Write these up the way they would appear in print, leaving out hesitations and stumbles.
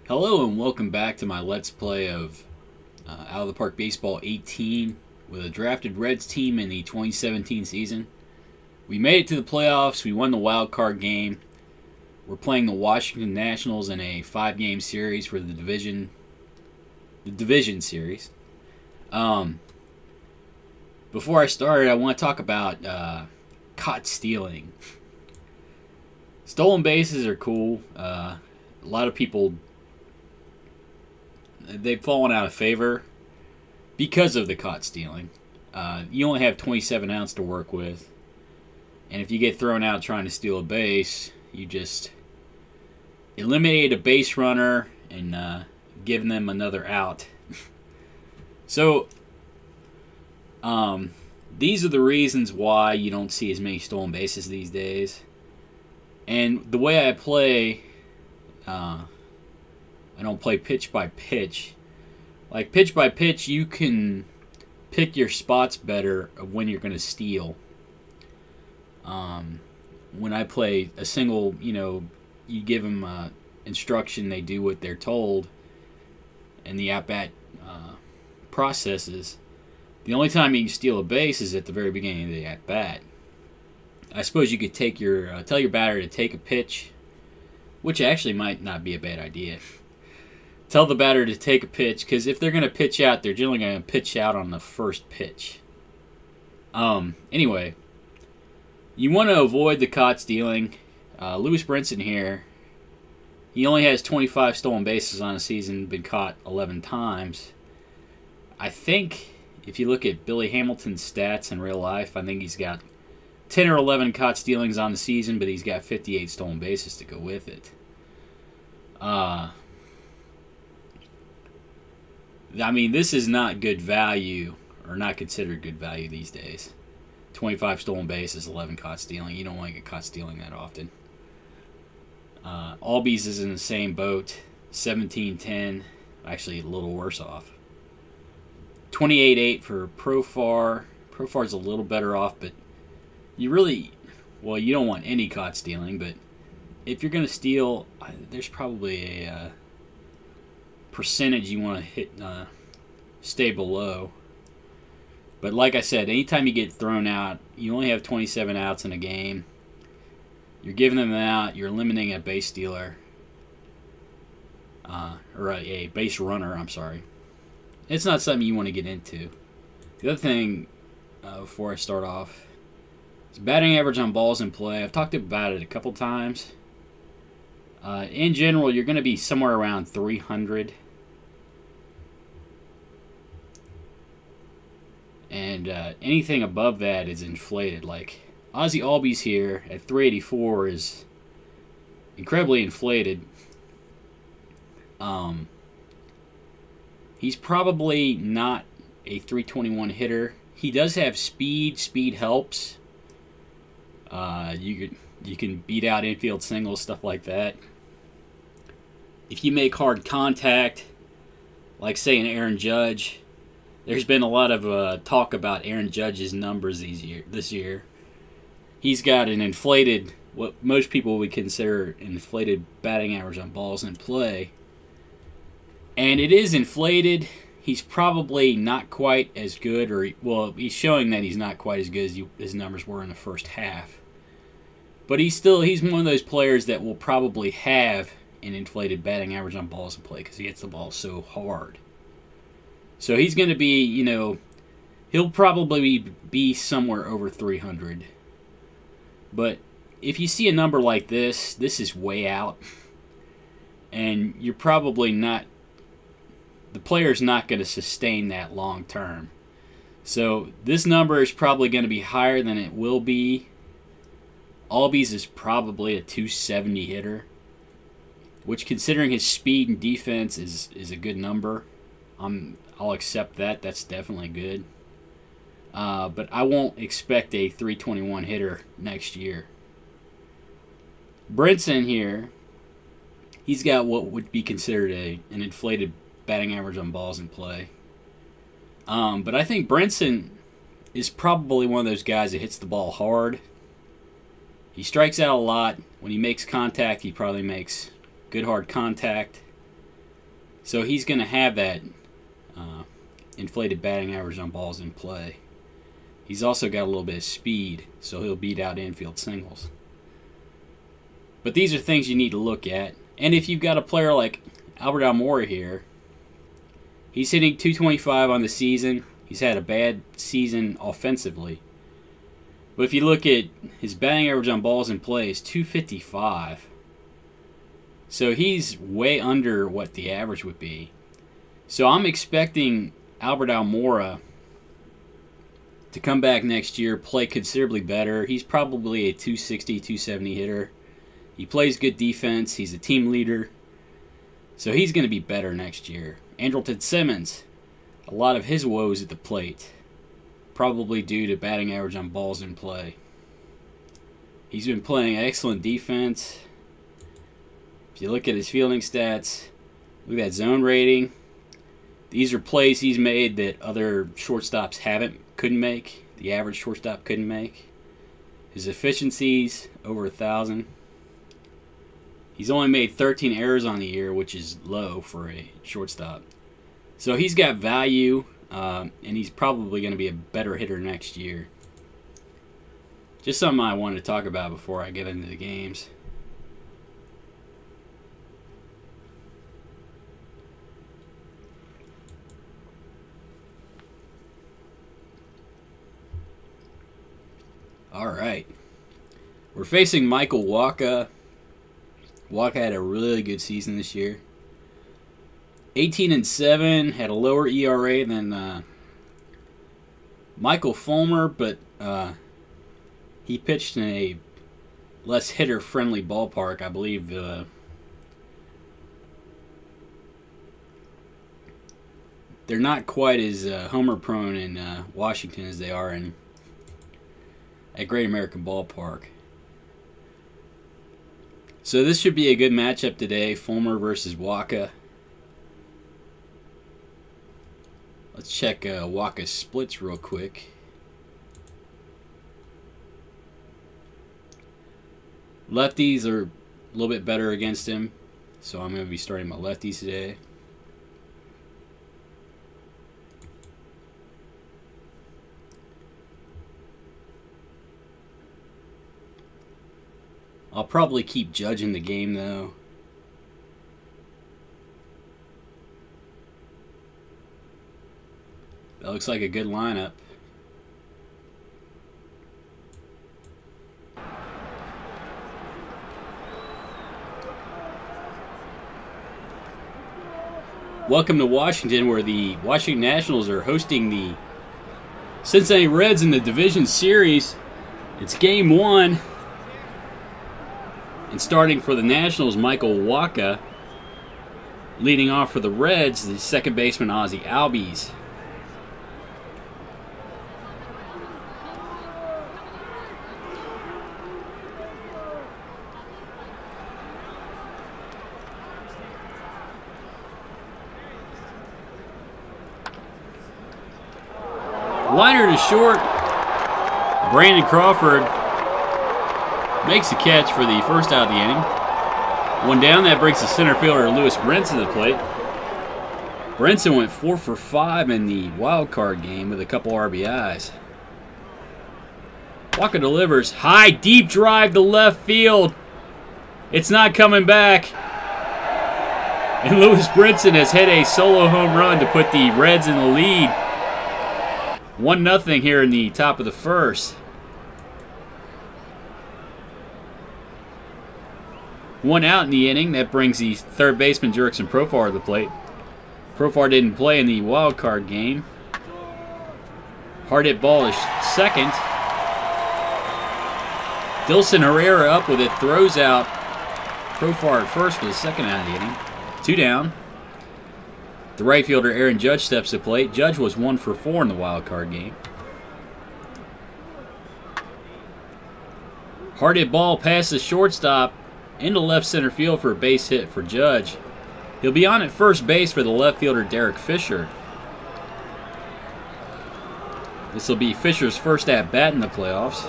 Hello and welcome back to my Let's Play of Out of the Park Baseball 18 with a drafted Reds team in the 2017 season. We made it to the playoffs. We won the wild card game. We're playing the Washington Nationals in a 5-game series for the division series. Before I started, I want to talk about caught stealing. Stolen bases are cool. A lot of people, they've fallen out of favor because of the caught stealing. You only have 27 outs to work with, and if you get thrown out trying to steal a base, you just eliminate a base runner and give them another out. So, these are the reasons why you don't see as many stolen bases these days. And the way I play, I don't play pitch by pitch. Like pitch by pitch, you can pick your spots better of when you're going to steal. When I play a single, you give them instruction, they do what they're told, and the at-bat processes. The only time you can steal a base is at the very beginning of the at-bat. I suppose you could take your tell your batter to take a pitch, which actually might not be a bad idea. Tell the batter to take a pitch, because if they're going to pitch out, they're generally going to pitch out on the first pitch. Anyway, you want to avoid the caught stealing. Lewis Brinson here, he only has 25 stolen bases on a season, been caught 11 times. I think if you look at Billy Hamilton's stats in real life, I think he's got 10 or 11 caught stealings on the season, but he's got 58 stolen bases to go with it. I mean, this is not good value, or not considered good value these days. 25 stolen bases, 11 caught stealing. You don't want to get caught stealing that often. Albies is in the same boat, 17-10, actually a little worse off. 28-8 for Profar. Profar's a little better off, but you really, well, you don't want any caught stealing, but if you're going to steal, there's probably a percentage you want to hit, stay below. But like I said, anytime you get thrown out, you only have 27 outs in a game. You're giving them out, you're eliminating a base stealer, or a base runner, I'm sorry. It's not something you want to get into. The other thing, before I start off, is batting average on balls in play. I've talked about it a couple times. In general, you're going to be somewhere around 300. And anything above that is inflated. Like Ozzie Albies here at 384 is incredibly inflated. He's probably not a 321 hitter. He does have speed. Speed helps. You can beat out infield singles, stuff like that. If you make hard contact, like say an Aaron Judge, there's been a lot of talk about Aaron Judge's numbers this year. He's got an inflated, what most people would consider an inflated batting average on balls in play. And it is inflated. He's probably not quite as good, or, well, he's showing that he's not quite as good as his numbers were in the first half. But he's one of those players that will probably have an inflated batting average on balls in play because he hits the ball so hard. So he's going to be, he'll probably be somewhere over 300. But if you see a number like this is way out. And you're probably not, the player's not going to sustain that long term. So this number is probably going to be higher than it will be. Albies is probably a 270 hitter, which, considering his speed and defense, is a good number. I'll accept that. That's definitely good. But I won't expect a 321 hitter next year. Brinson here, he's got what would be considered an inflated batting average on balls in play. But I think Brinson is probably one of those guys that hits the ball hard. He strikes out a lot. When he makes contact, he probably makes good hard contact. So he's going to have that inflated batting average on balls in play. He's also got a little bit of speed, so he'll beat out infield singles. But these are things you need to look at. And if you've got a player like Albert Almora here, he's hitting .225 on the season. He's had a bad season offensively. But if you look at his batting average on balls in play, is .255. So he's way under what the average would be. So I'm expecting Albert Almora to come back next year, play considerably better. He's probably a .260, .270 hitter. He plays good defense. He's a team leader. So he's going to be better next year. Andrelton Simmons, a lot of his woes at the plate, probably due to batting average on balls in play. He's been playing excellent defense. If you look at his fielding stats, look at that zone rating. These are plays he's made that other shortstops couldn't make. The average shortstop couldn't make. His efficiencies, over 1,000. He's only made 13 errors on the year, which is low for a shortstop. So he's got value, and he's probably going to be a better hitter next year. Just something I wanted to talk about before I get into the games. All right. We're facing Michael Wacha. Wacha had a really good season this year. 18-7, had a lower ERA than Michael Fulmer, but he pitched in a less hitter-friendly ballpark, I believe. They're not quite as homer-prone in Washington as they are at Great American Ballpark. So this should be a good matchup today, Fulmer versus Wacha. Let's check Wacha's splits real quick. Lefties are a little bit better against him, so I'm going to be starting my lefties today. I'll probably keep Judge in the game, though. That looks like a good lineup. Welcome to Washington, where the Washington Nationals are hosting the Cincinnati Reds in the Division Series. It's Game 1. And starting for the Nationals, Michael Wacha. Leading off for the Reds, the second baseman, Ozzie Albies. Liner to short. Brandon Crawford makes the catch for the first out of the inning. One down, that brings the center fielder Lewis Brinson to the plate. Brinson went 4 for 5 in the wild card game with a couple RBIs. Wacha delivers. High, deep drive to left field. It's not coming back. And Lewis Brinson has hit a solo home run to put the Reds in the lead. 1-0 here in the top of the first. One out in the inning. That brings the third baseman Jurickson Profar to the plate. Profar didn't play in the wild card game. Hard hit ball is second. Dilson Herrera up with it. Throws out Profar at first for the second out of the inning. 2 down. The right fielder Aaron Judge steps to the plate. Judge was 1 for 4 in the wild card game. Hard hit ball past the shortstop into left center field for a base hit for Judge. He'll be on at first base for the left fielder Derek Fisher. This will be Fisher's first at-bat in the playoffs.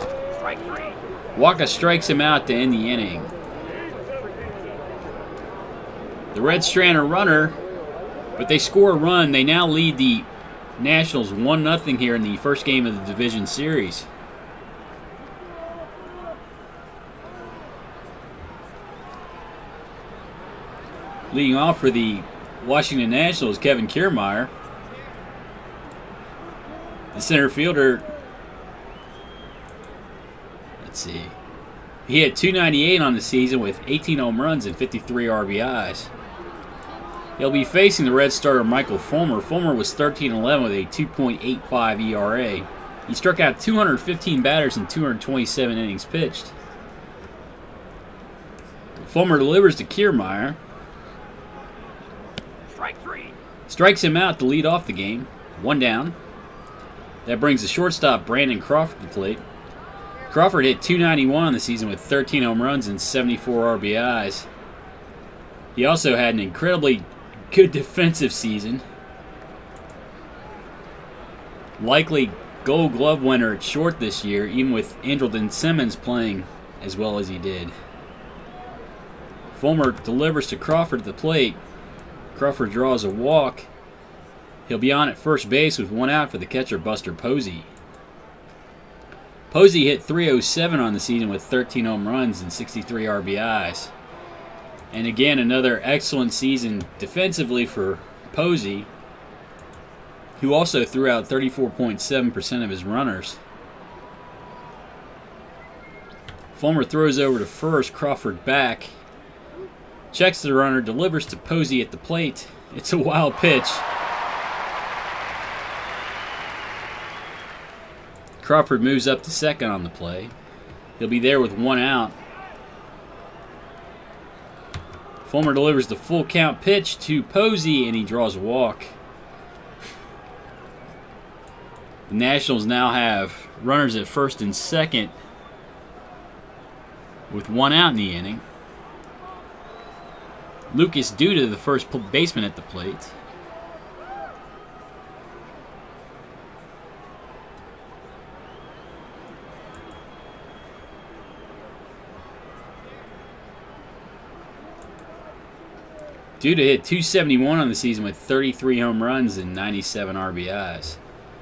Wacha strikes him out to end the inning. The Reds strand a runner But they score a run. They now lead the Nationals 1-0 here in the first game of the division series. Leading off for the Washington Nationals, Kevin Kiermaier. The center fielder, let's see, he hit .298 on the season with 18 home runs and 53 RBIs. He'll be facing the Red starter Michael Fulmer. Fulmer was 13-11 with a 2.85 ERA. He struck out 215 batters in 227 innings pitched. Fulmer delivers to Kiermaier. Strike 3. Strikes him out to lead off the game. 1 down. That brings the shortstop Brandon Crawford to the plate. Crawford hit .291 on the season with 13 home runs and 74 RBIs. He also had an incredibly good defensive season. Likely Gold Glove winner at short this year, even with Andrelton Simmons playing as well as he did. Fulmer delivers to Crawford at the plate. Crawford draws a walk. He'll be on at first base with 1 out for the catcher Buster Posey. Posey hit .307 on the season with 13 home runs and 63 RBIs. And again, another excellent season defensively for Posey, who also threw out 34.7% of his runners. Fulmer throws over to first, Crawford back. Checks the runner, delivers to Posey at the plate. It's a wild pitch. Crawford moves up to second on the play. He'll be there with 1 out. Fulmer delivers the full count pitch to Posey, and he draws a walk. The Nationals now have runners at first and second with 1 out in the inning. Lucas Duda, the first baseman at the plate. Duda hit .271 on the season with 33 home runs and 97 RBIs.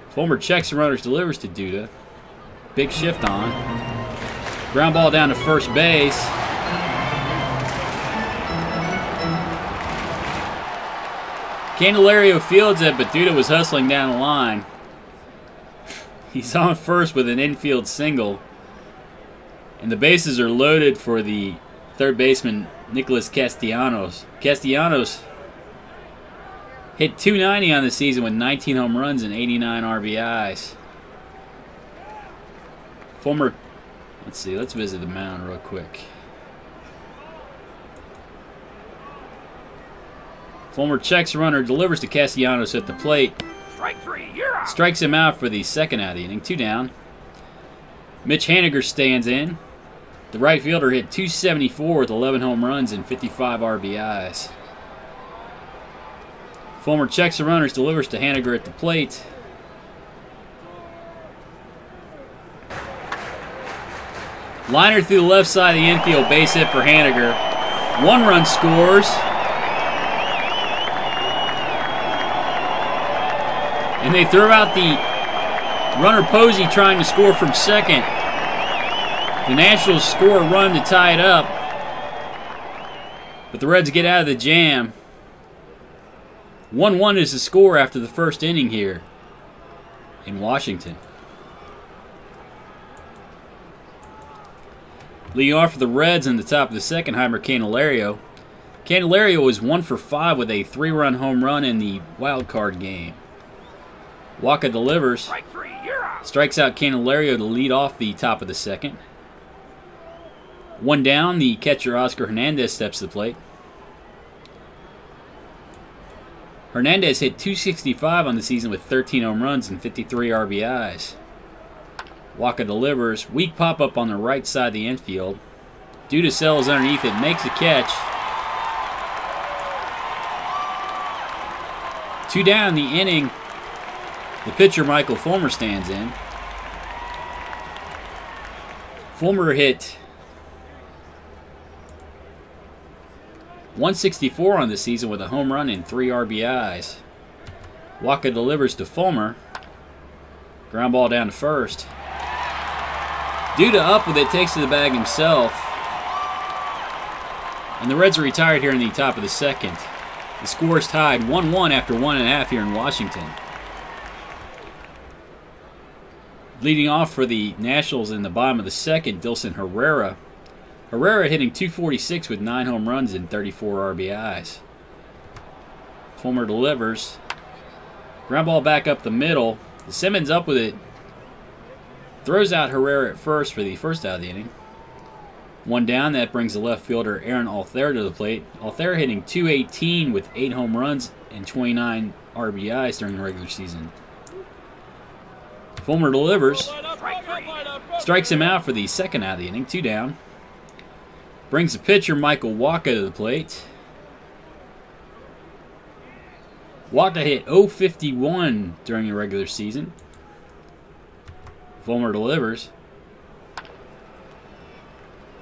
Fulmer checks the runners, delivers to Duda. Big shift on. Ground ball down to first base. Candelario fields it, but Duda was hustling down the line. He's on first with an infield single. And the bases are loaded for the third baseman, Nicholas Castellanos. Castellanos hit .290 on the season with 19 home runs and 89 RBIs. Fulmer, let's see, let's visit the mound real quick. Fulmer checks the runner, delivers to Castellanos at the plate. Strike 3, you're out. Strikes him out for the second out of the inning. 2 down. Mitch Haniger stands in. The right fielder hit .274 with 11 home runs and 55 RBIs. Fulmer checks the runners, delivers to Haniger at the plate. Liner through the left side of the infield, base hit for Haniger. 1 run scores. And they throw out the runner Posey trying to score from second. The Nationals score a run to tie it up. But the Reds get out of the jam. 1-1 is the score after the first inning here in Washington. Leading off for the Reds in the top of the second, Jeimer Candelario. Candelario was 1 for 5 with a 3-run home run in the wild card game. Waka delivers. Strike 3, you're out. Strikes out Candelario to lead off the top of the second. 1 down, the catcher Oscar Hernandez steps to the plate. Hernandez hit .265 on the season with 13 home runs and 53 RBIs. Waka delivers. Weak pop-up on the right side of the infield. Duda sells underneath it, makes a catch. 2 down in the inning. The pitcher, Michael Fulmer, stands in. Fulmer hit 164 on the season with a home run and 3 RBIs. Wacha delivers to Fulmer. Ground ball down to first. Duda up with it, takes to the bag himself. And the Reds are retired here in the top of the second. The score is tied 1-1 after 1.5 here in Washington. Leading off for the Nationals in the bottom of the second, Dilson Herrera. Herrera hitting .246 with 9 home runs and 34 RBIs. Fulmer delivers. Ground ball back up the middle. Simmons up with it. Throws out Herrera at first for the first out of the inning. 1 down, that brings the left fielder Aaron Altherr to the plate. Altherr hitting .218 with 8 home runs and 29 RBIs during the regular season. Fulmer delivers. Strikes him out for the second out of the inning. 2 down. Brings the pitcher Michael Wacha to the plate. Wacha hit .051 during the regular season. Fulmer delivers.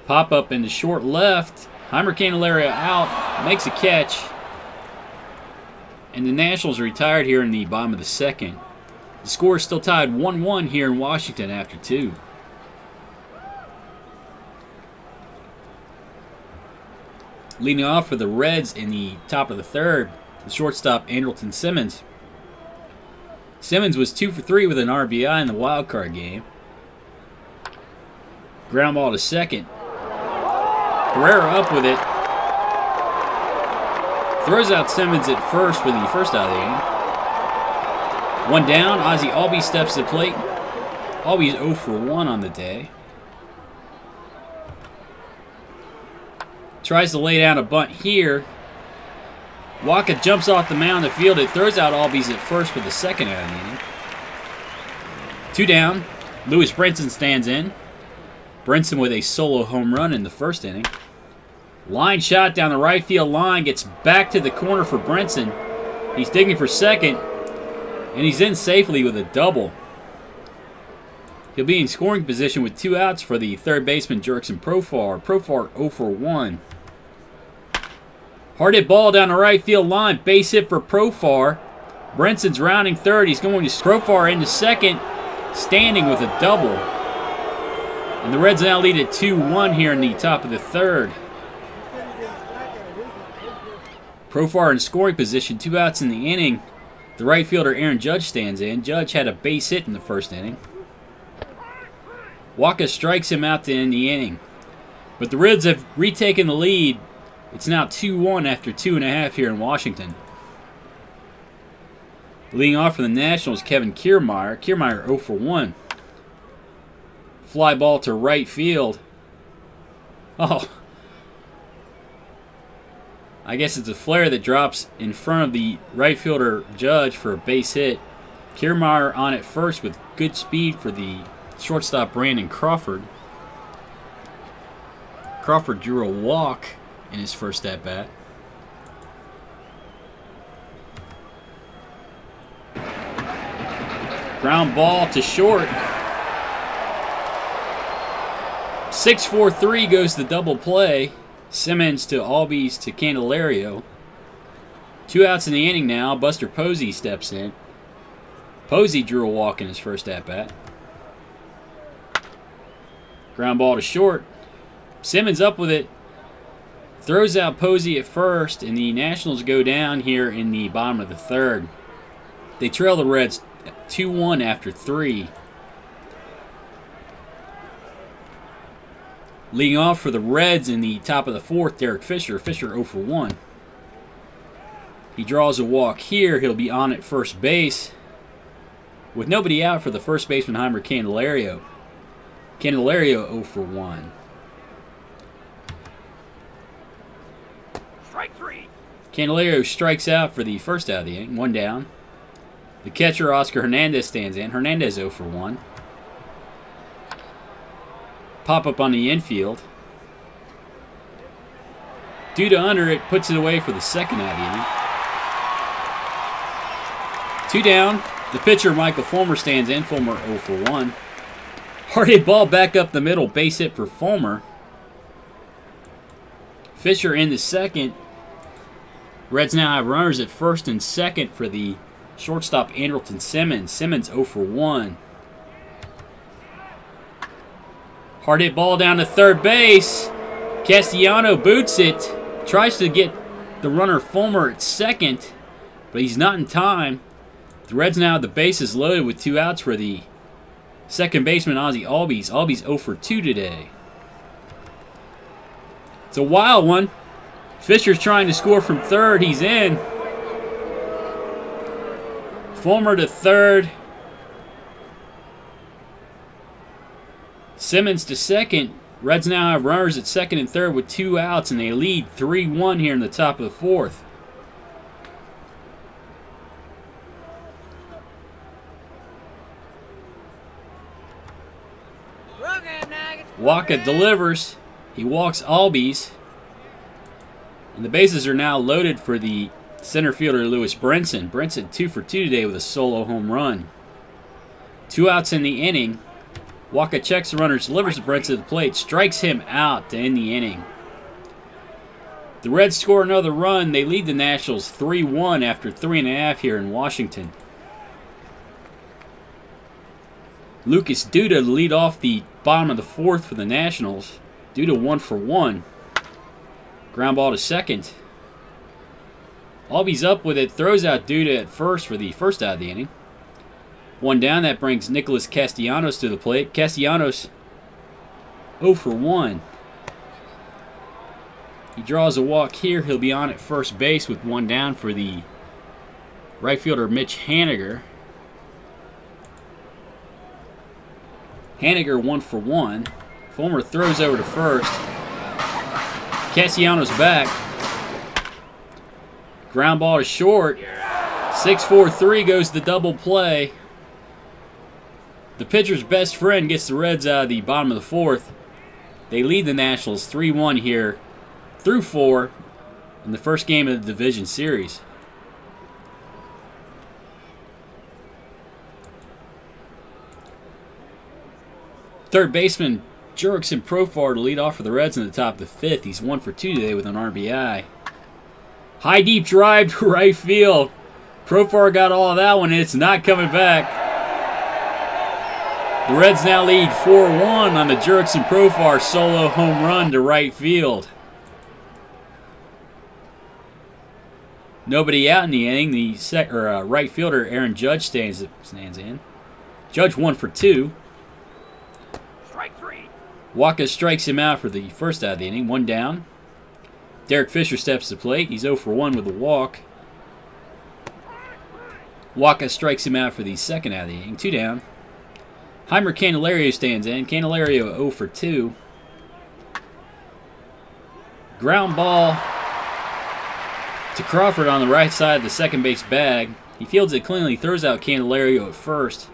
Pop up into short left. Heimer Candelario out. Makes a catch. And the Nationals retired here in the bottom of the second. The score is still tied 1-1 here in Washington after 2. Leading off for the Reds in the top of the third, the shortstop Andrelton Simmons. Simmons was 2 for 3 with an RBI in the wild card game. Ground ball to second. Herrera up with it. Throws out Simmons at first for the first out of the inning. 1 down. Ozzie Albies steps to the plate. Albies 0 for 1 on the day. Tries to lay down a bunt here. Wacha jumps off the mound to field it. Throws out Albies at first for the second out of the inning. 2 down. Lewis Brinson stands in. Brinson with a solo home run in the first inning. Line shot down the right field line. Gets back to the corner for Brinson. He's digging for second. And he's in safely with a double. He'll be in scoring position with 2 outs for the third baseman Jurickson Profar. Profar 0 for 1. Hard hit ball down the right field line. Base hit for Profar. Brinson's rounding third. He's going to Profar into second. Standing with a double. And the Reds now lead at 2-1 here in the top of the third. Profar in scoring position. 2 outs in the inning. The right fielder Aaron Judge stands in. Judge had a base hit in the first inning. Wacha strikes him out to end the inning. But the Reds have retaken the lead. It's now 2-1 after 2.5 here in Washington. Leading off for the Nationals, Kevin Kiermaier. Kiermaier 0 for 1. Fly ball to right field. Oh. I guess it's a flare that drops in front of the right fielder Judge for a base hit. Kiermaier on at first with good speed for the shortstop Brandon Crawford. Crawford drew a walk in his first at-bat. Ground ball to short. 6-4-3 goes the double play. Simmons to Albies to Candelario. 2 outs in the inning now. Buster Posey steps in. Posey drew a walk in his first at-bat. Ground ball to short. Simmons up with it. Throws out Posey at first, and the Nationals go down here in the bottom of the third. They trail the Reds 2-1 after 3. Leading off for the Reds in the top of the fourth, Derek Fisher. Fisher 0 for 1. He draws a walk here. He'll be on at first base. With nobody out for the first baseman, Heimer Candelario. Candelario 0 for 1. Strike 3. Candelario strikes out for the first out of the inning. 1 down. The catcher, Oscar Hernandez, stands in. Hernandez 0 for 1. Pop up on the infield. Duda under it, puts it away for the second out of the inning. 2 down. The pitcher, Michael Fulmer, stands in. Fulmer 0 for 1. Hard hit ball back up the middle. Base hit for Fulmer. Fisher in the second. Reds now have runners at first and second for the shortstop Andrelton Simmons. Simmons 0 for 1. Hard hit ball down to third base. Castellano boots it. Tries to get the runner Fulmer at second, but he's not in time. The Reds now have the bases loaded with 2 outs for the second baseman Ozzie Albies. Albies 0 for 2 today. It's a wild one. Fisher's trying to score from third. He's in. Fulmer to third. Simmons to second. Reds now have runners at second and third with 2 outs, and they lead 3-1 here in the top of the fourth. Waka delivers. He walks Albies. And the bases are now loaded for the center fielder Lewis Brinson. Brinson 2 for 2 today with a solo home run. 2 outs in the inning. Waka checks the runner, delivers to Brinson to the plate, strikes him out to end the inning. The Reds score another run. They lead the Nationals 3-1 after 3.5 here in Washington. Lucas Duda to lead off the bottom of the fourth for the Nationals. Duda 1 for 1. Ground ball to second. Albies up with it, throws out Duda at first for the first out of the inning. 1 down, that brings Nicholas Castellanos to the plate. Castellanos 0 for 1. He draws a walk here. He'll be on at first base with 1 down for the right fielder Mitch Haniger. Haniger 1 for 1. Fulmer throws over to first. Castellanos back. Ground ball to short. 6-4-3 goes the double play. The pitcher's best friend gets the Reds out of the bottom of the fourth. They lead the Nationals 3-1 here through 4 in the first game of the division series. Third baseman Jurickson Profar to lead off for the Reds in the top of the fifth. He's 1 for 2 today with an RBI. High deep drive to right field. Profar got all of that one, and it's not coming back. The Reds now lead 4-1 on the Jurickson Profar solo home run to right field. Nobody out in the inning. The right fielder Aaron Judge stands in. Judge 1 for 2. Strike 3. Waka strikes him out for the first out of the inning. 1 down. Derek Fisher steps to the plate. He's 0 for 1 with a walk. Waka strikes him out for the second out of the inning. 2 down. Heimer Candelario stands in. Candelario 0 for 2. Ground ball to Crawford on the right side of the second base bag. He fields it cleanly, throws out Candelario at first.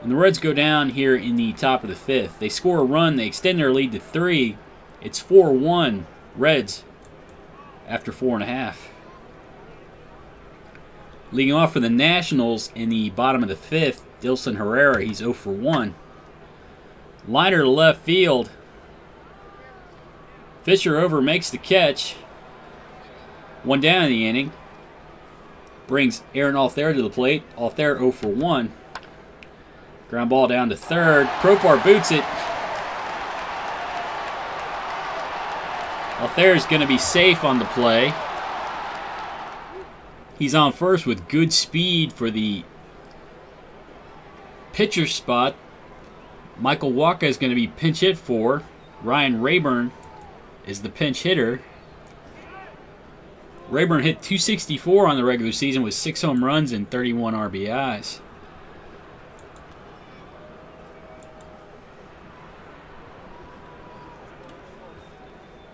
And the Reds go down here in the top of the fifth. They score a run. They extend their lead to 3. It's 4-1 Reds after 4.5. Leading off for the Nationals in the bottom of the fifth, Dilson Herrera. He's 0 for 1. Liner to left field. Fisher over makes the catch. 1 down in the inning. Brings Aaron Altherr to the plate. Altherr 0 for 1. Ground ball down to third. Profar boots it. Altherr is going to be safe on the play. He's on first with good speed for the pitcher spot. Michael Waka is going to be pinch hit for. Ryan Rayburn is the pinch hitter. Rayburn hit .264 on the regular season with 6 home runs and 31 RBIs.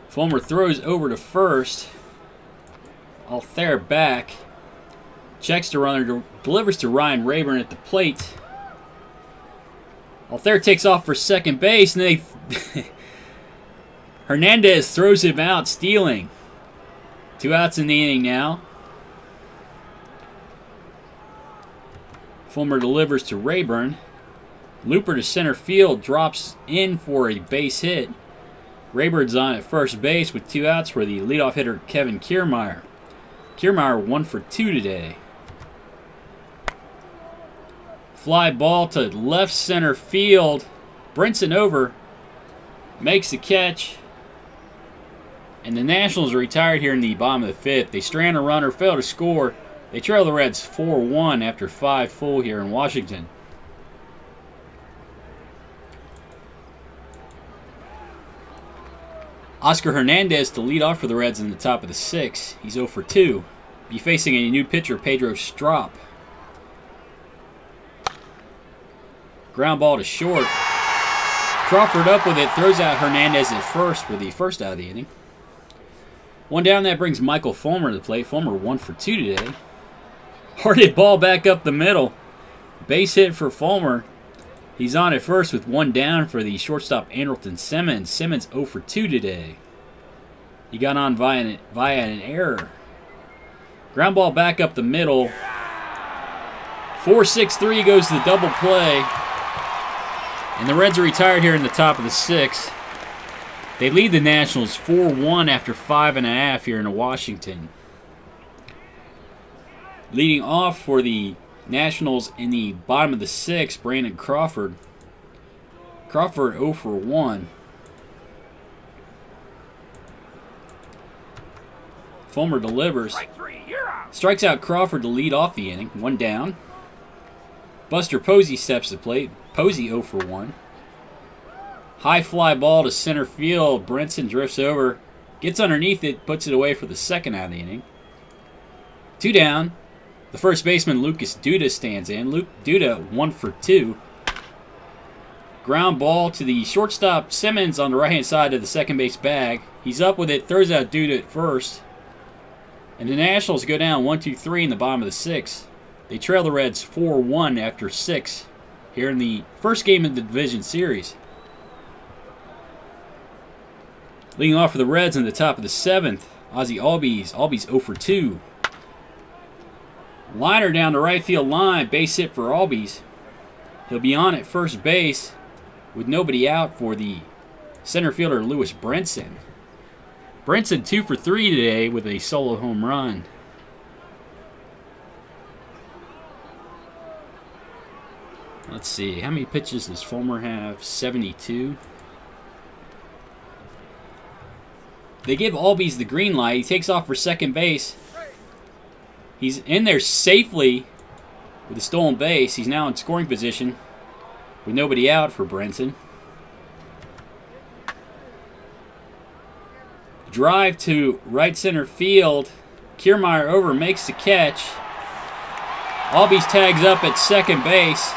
Fulmer throws over to first. Altherr back. Checks the runner, delivers to Ryan Rayburn at the plate. Altherr takes off for second base, and Hernandez throws him out, stealing. 2 outs in the inning now. Fulmer delivers to Rayburn. Looper to center field, drops in for a base hit. Rayburn's on at first base with 2 outs for the leadoff hitter Kevin Kiermaier. Kiermaier 1 for 2 today. Fly ball to left center field. Brinson over. Makes the catch. And the Nationals are retired here in the bottom of the 5th. They strand a runner, fail to score. They trail the Reds 4-1 after 5 full here in Washington. Oscar Hernandez to lead off for the Reds in the top of the 6th. He's 0 for 2. Be facing a new pitcher, Pedro Strop. Ground ball to short. Crawford up with it, throws out Hernandez at first for the first out of the inning. One down, that brings Michael Fulmer to the plate. Fulmer 1 for 2 today. Hard hit ball back up the middle. Base hit for Fulmer. He's on at first with 1 down for the shortstop Andrelton Simmons. Simmons 0 for 2 today. He got on via an error. Ground ball back up the middle. 4-6-3 goes to the double play. And the Reds are retired here in the top of the 6th. They lead the Nationals 4-1 after 5.5 here in Washington. Leading off for the Nationals in the bottom of the 6th, Brandon Crawford. Crawford 0 for 1. Fulmer delivers. Strikes out Crawford to lead off the inning. 1 down. Buster Posey steps to the plate. Posey 0 for 1. High fly ball to center field. Brinson drifts over. Gets underneath it. Puts it away for the second out of the inning. 2 down. The first baseman, Lucas Duda, stands in. Luke Duda, 1 for 2. Ground ball to the shortstop, Simmons, on the right-hand side of the second base bag. He's up with it, throws out Duda at first. And the Nationals go down 1-2-3 in the bottom of the 6th. They trail the Reds 4-1 after 6 here in the first game of the division series. Leading off for the Reds in the top of the 7th, Ozzie Albies. Albies 0 for 2. Liner down the right field line, base hit for Albies. He'll be on at first base with nobody out for the center fielder, Lewis Brinson. Brinson 2 for 3 today with a solo home run. Let's see, how many pitches does Fulmer have? 72. They give Albies the green light. He takes off for second base. He's in there safely with a stolen base. He's now in scoring position with nobody out for Brinson. Drive to right center field. Kiermaier over, makes the catch. Albies tags up at second base.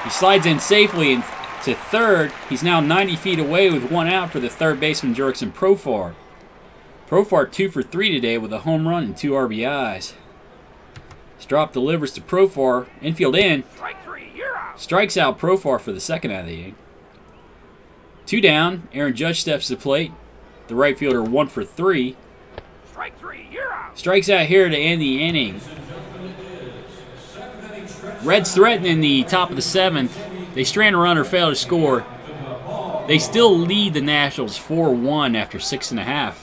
He slides in safely to third. He's now 90 feet away with 1 out for the third baseman, Jurickson Profar. Profar 2 for 3 today with a home run and 2 RBIs. Strop delivers to Profar, infield in. Strikes out Profar for the second out of the inning. 2 down, Aaron Judge steps to the plate. The right fielder 1 for 3. Strikes out here to end the inning. Reds threaten in the top of the 7th. They strand a runner, fail to score. They still lead the Nationals 4-1 after 6.5.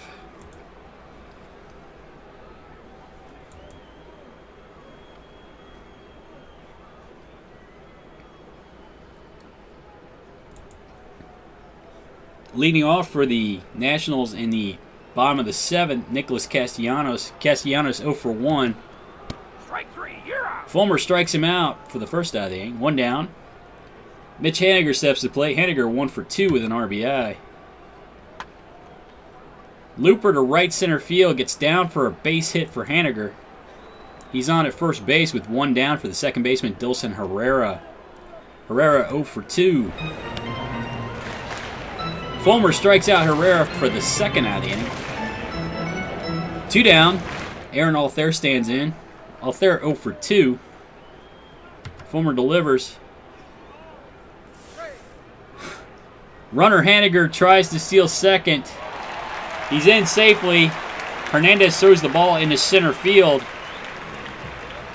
Leading off for the Nationals in the bottom of the 7th, Nicholas Castellanos. Castellanos 0 for 1. Fulmer strikes him out for the first out of the inning. 1 down. Mitch Haniger steps to play. Haniger 1 for 2 with an RBI. Looper to right center field, gets down for a base hit for Haniger. He's on at first base with 1 down for the second baseman, Dilson Herrera. Herrera 0 for 2. Fulmer strikes out Herrera for the second out of the inning. 2 down. Aaron Altherr stands in. Altherr 0 for 2. Fulmer delivers. Runner Haniger tries to steal second. He's in safely. Hernandez throws the ball into center field.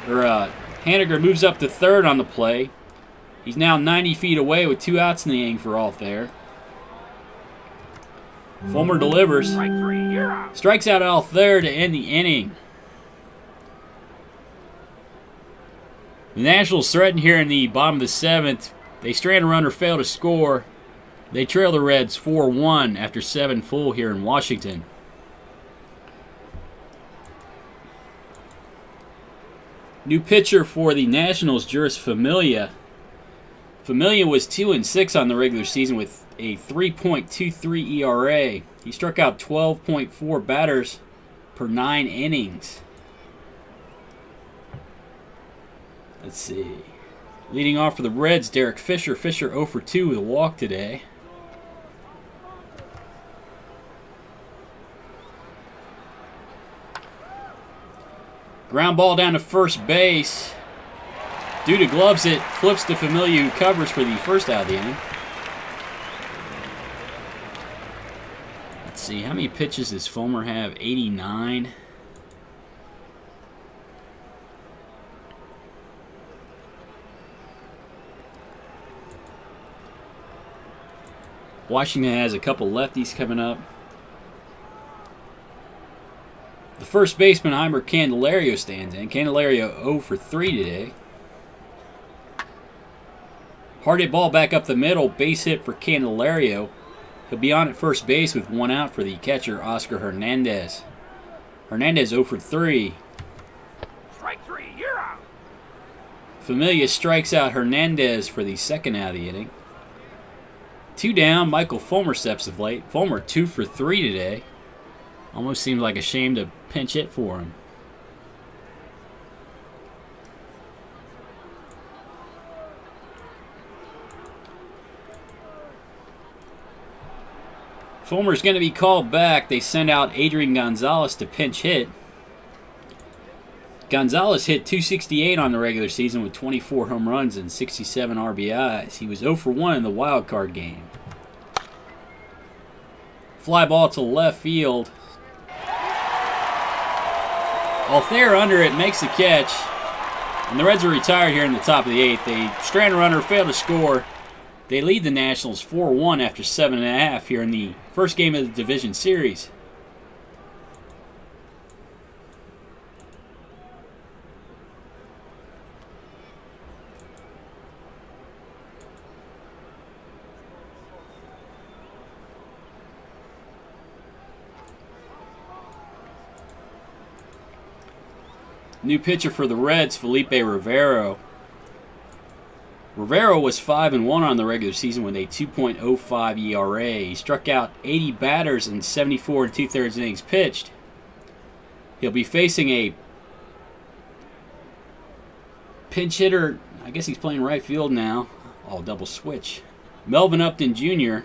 Haniger moves up to third on the play. He's now 90 feet away with 2 outs in the inning for Altherr. Fulmer delivers. Strikes out Altherr to end the inning. The Nationals threaten here in the bottom of the 7th. They strand a runner, fail to score. They trail the Reds 4-1 after 7 full here in Washington. New pitcher for the Nationals, Jeurys Familia. Familia was 2-6 on the regular season with a 3.23 ERA. He struck out 12.4 batters per 9 innings. Let's see. Leading off for the Reds, Derek Fisher. Fisher 0 for 2 with a walk today. Ground ball down to first base. Duda gloves it, flips to Familia, who covers for the first out of the inning. Let's see, how many pitches does Fulmer have? 89. Washington has a couple lefties coming up. The first baseman, Heimer Candelario, stands in. Candelario 0 for 3 today. Hard hit ball back up the middle. Base hit for Candelario. He'll be on at first base with 1 out for the catcher, Oscar Hernandez. Hernandez 0 for 3. Strike 3, you're out. Familia strikes out Hernandez for the second out of the inning. 2 down. Michael Fulmer steps to the plate. Fulmer 2 for 3 today. Almost seems like a shame to pinch hit for him. Fulmer's going to be called back. They send out Adrian Gonzalez to pinch hit. Gonzalez hit .268 on the regular season with 24 home runs and 67 RBIs. He was 0 for 1 in the wild card game. Fly ball to left field. Althair under it makes the catch. And the Reds are retired here in the top of the 8th. They strand a runner, fail to score. They lead the Nationals 4-1 after 7.5 here in the first game of the division series. New pitcher for the Reds, Felipe Rivero. Rivero was 5-1 on the regular season with a 2.05 ERA. He struck out 80 batters in 74 2/3 innings pitched. He'll be facing a pinch hitter. I guess he's playing right field now. I'll double switch. Melvin Upton Jr.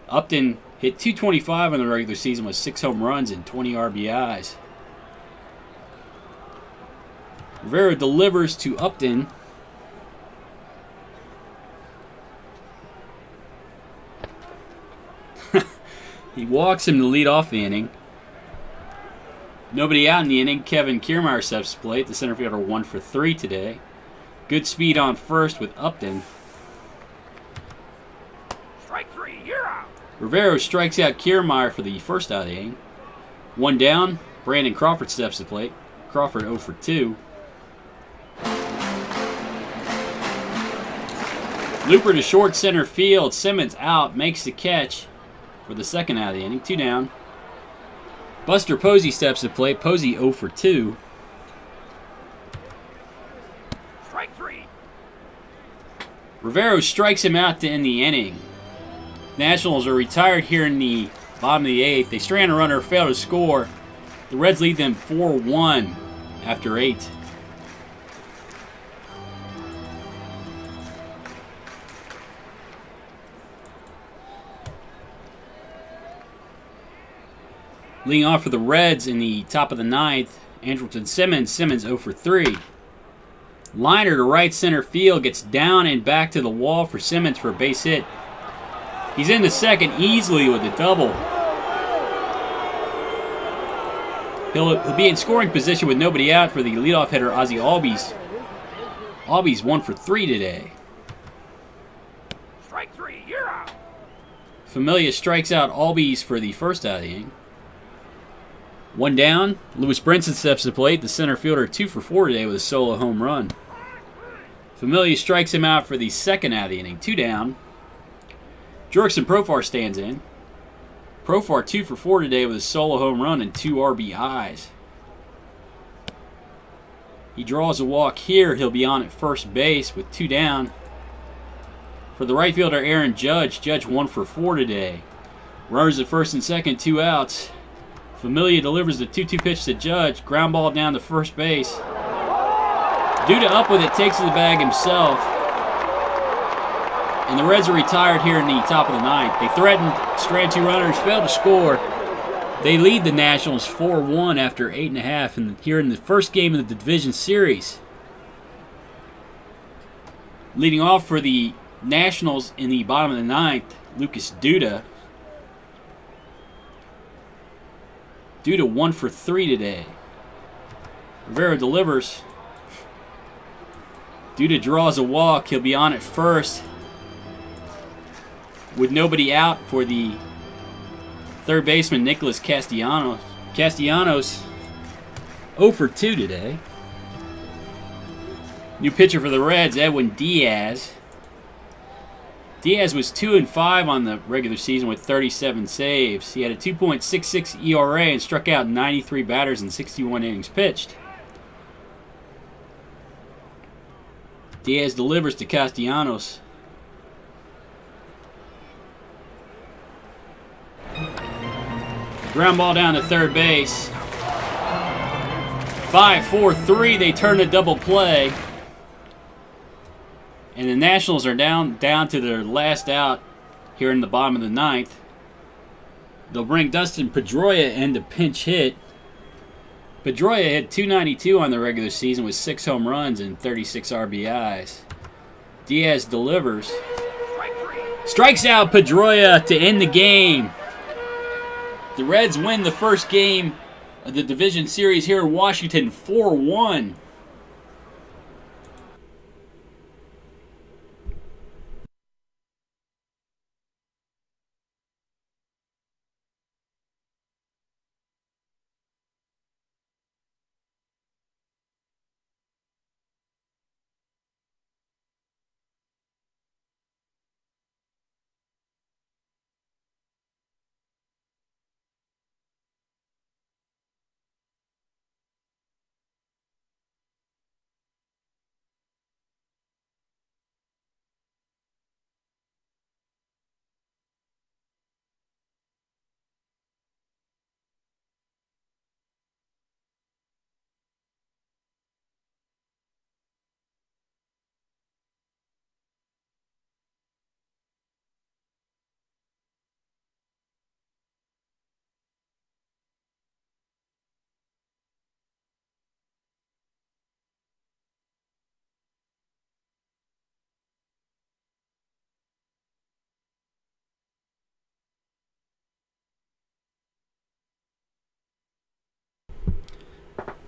Upton hit .225 in the regular season with 6 home runs and 20 RBIs. Rivera delivers to Upton. He walks him to lead off the inning. Nobody out in the inning. Kevin Kiermaier steps to the plate. The center fielder 1 for 3 today. Good speed on first with Upton. Strike 3, you're out. Rivera strikes out Kiermaier for the first out of the inning. 1 down. Brandon Crawford steps to the plate. Crawford 0 for 2. Looper to short center field. Simmons out, makes the catch for the second out of the inning. 2 down. Buster Posey steps to the plate. Posey 0 for 2. Strike 3. Rivero strikes him out to end the inning. Nationals are retired here in the bottom of the 8th. They strand a runner, fail to score. The Reds lead them 4-1 after 8. Leading off for the Reds in the top of the 9th, Andrelton Simmons. Simmons 0 for 3. Liner to right center field, gets down and back to the wall for Simmons for a base hit. He's in the second easily with a double. He'll be in scoring position with nobody out for the leadoff hitter, Ozzie Albies. Albies 1 for 3 today. Strike 3, you're out. Familia strikes out Albies for the first out of the inning. One down. Lewis Brinson steps to the plate. The center fielder 2 for 4 today with a solo home run. Familia strikes him out for the second out of the inning. 2 down. Jurickson Profar stands in. Profar 2 for 4 today with a solo home run and 2 RBIs. He draws a walk here. He'll be on at first base with 2 down. For the right fielder, Aaron Judge. Judge 1 for 4 today. Runners at first and second, 2 outs. Familia delivers the 2-2 pitch to Judge. Ground ball down to first base. Duda up with it, takes to the bag himself. And the Reds are retired here in the top of the ninth. They threaten, strand 2 runners, fail to score. They lead the Nationals 4-1 after 8.5 here in the first game of the division series. Leading off for the Nationals in the bottom of the ninth, Lucas Duda. Duda 1 for 3 today. Rivera delivers. Duda draws a walk. He'll be on at first. With nobody out for the third baseman, Nicholas Castellanos. Castellanos 0 for 2 today. New pitcher for the Reds, Edwin Diaz. Diaz was 2-5 on the regular season with 37 saves. He had a 2.66 ERA and struck out 93 batters in 61 innings pitched. Diaz delivers to Castellanos. Ground ball down to third base. 5-4-3, they turn a double play. And the Nationals are down to their last out here in the bottom of the ninth. They'll bring Dustin Pedroia in to pinch hit. Pedroia hit .292 on the regular season with 6 home runs and 36 RBIs. Diaz delivers. Strikes out Pedroia to end the game. The Reds win the first game of the division series here in Washington 4-1.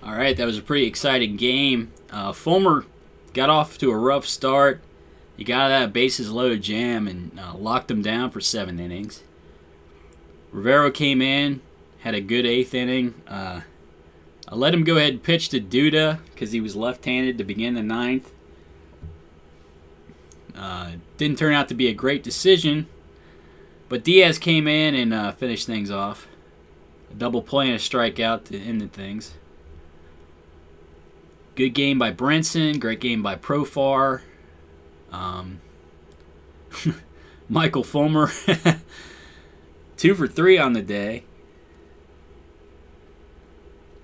All right, that was a pretty exciting game. Fulmer got off to a rough start. He got out of that bases loaded jam and locked him down for 7 innings. Rivera came in, had a good 8th inning. I let him go ahead and pitch to Duda because he was left-handed to begin the 9th. Didn't turn out to be a great decision, but Diaz came in and finished things off. A double play and a strikeout to end things. Good game by Brinson. Great game by Profar. Michael Fulmer. 2 for 3 on the day.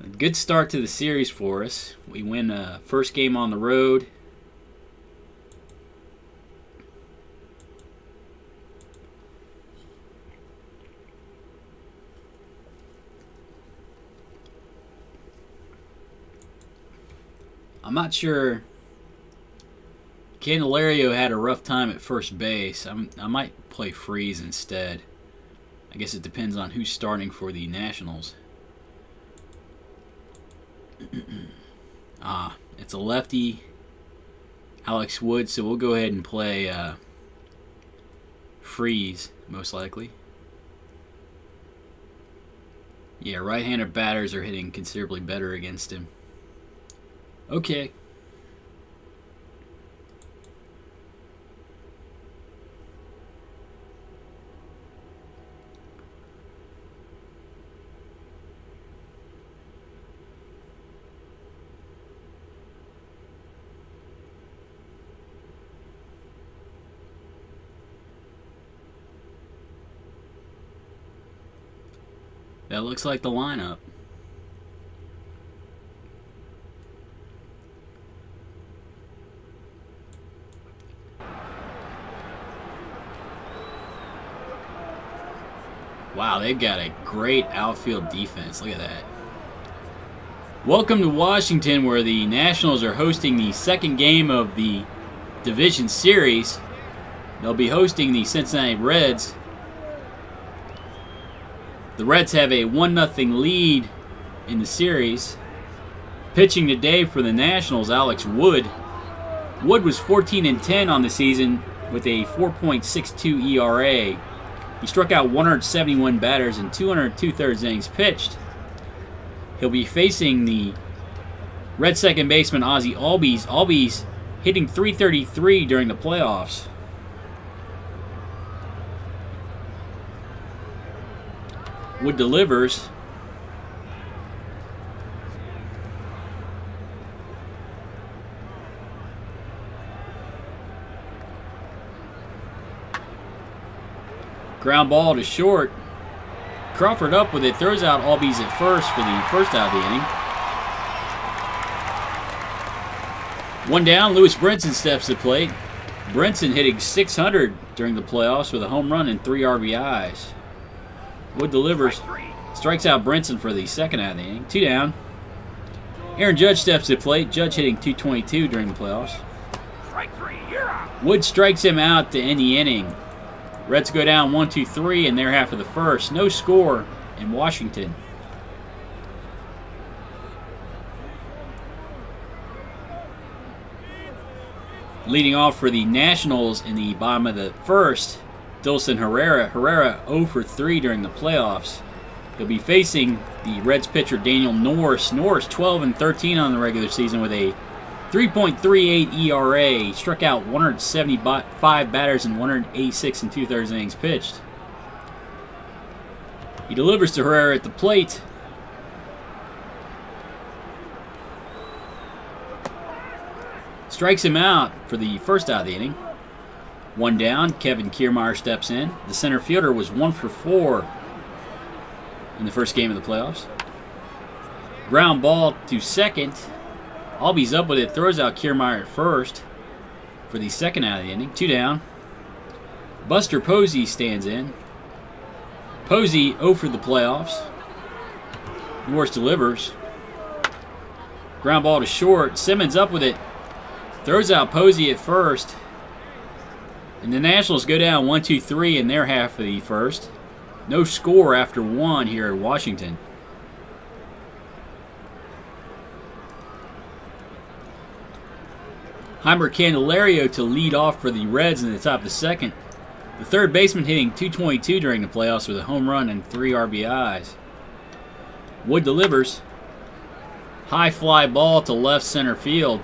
A good start to the series for us. We win first game on the road. I'm not sure. Candelario had a rough time at first base. I might play Freeze instead. I guess it depends on who's starting for the Nationals. It's a lefty, Alex Wood, so we'll go ahead and play Freeze, most likely. Yeah, right-handed batters are hitting considerably better against him. Okay. That looks like the lineup. Wow, they've got a great outfield defense. Look at that. Welcome to Washington, where the Nationals are hosting the second game of the Division Series. They'll be hosting the Cincinnati Reds. The Reds have a 1-0 lead in the series. Pitching today for the Nationals, Alex Wood. Wood was 14-10 on the season with a 4.62 ERA. He struck out 171 batters in 202 innings pitched. He'll be facing the Red second baseman Ozzie Albies. Albies hitting .333 during the playoffs. Wood delivers. Ground ball to short. Crawford up with it, throws out Albies at first for the first out of the inning. One down, Lewis Brinson steps to the plate. Brinson hitting .600 during the playoffs with a home run and 3 RBIs. Wood delivers, strikes out Brinson for the second out of the inning. 2 down. Aaron Judge steps to the plate. Judge hitting .222 during the playoffs. Strike 3, you're out. Wood strikes him out to end the inning. Reds go down 1-2-3 in their half of the first. No score in Washington. Leading off for the Nationals in the bottom of the first, Dilson Herrera. Herrera 0 for 3 during the playoffs. He'll be facing the Reds pitcher Daniel Norris. Norris 12-13 on the regular season with a 3.38 ERA. He struck out 175 batters in 186 innings pitched. He delivers to Herrera at the plate. Strikes him out for the first out of the inning. 1 down, Kevin Kiermaier steps in. The center fielder was 1 for 4 in the first game of the playoffs. Ground ball to second. Albies up with it, throws out Kiermaier at first for the second out of the inning. 2 down. Buster Posey stands in. Posey 0 for the playoffs. Norris delivers. Ground ball to short. Simmons up with it. Throws out Posey at first. And the Nationals go down 1-2-3 in their half of the first. No score after 1 here at Washington. Heimer Candelario to lead off for the Reds in the top of the second. The third baseman hitting .222 during the playoffs with a home run and 3 RBIs. Wood delivers. High fly ball to left center field.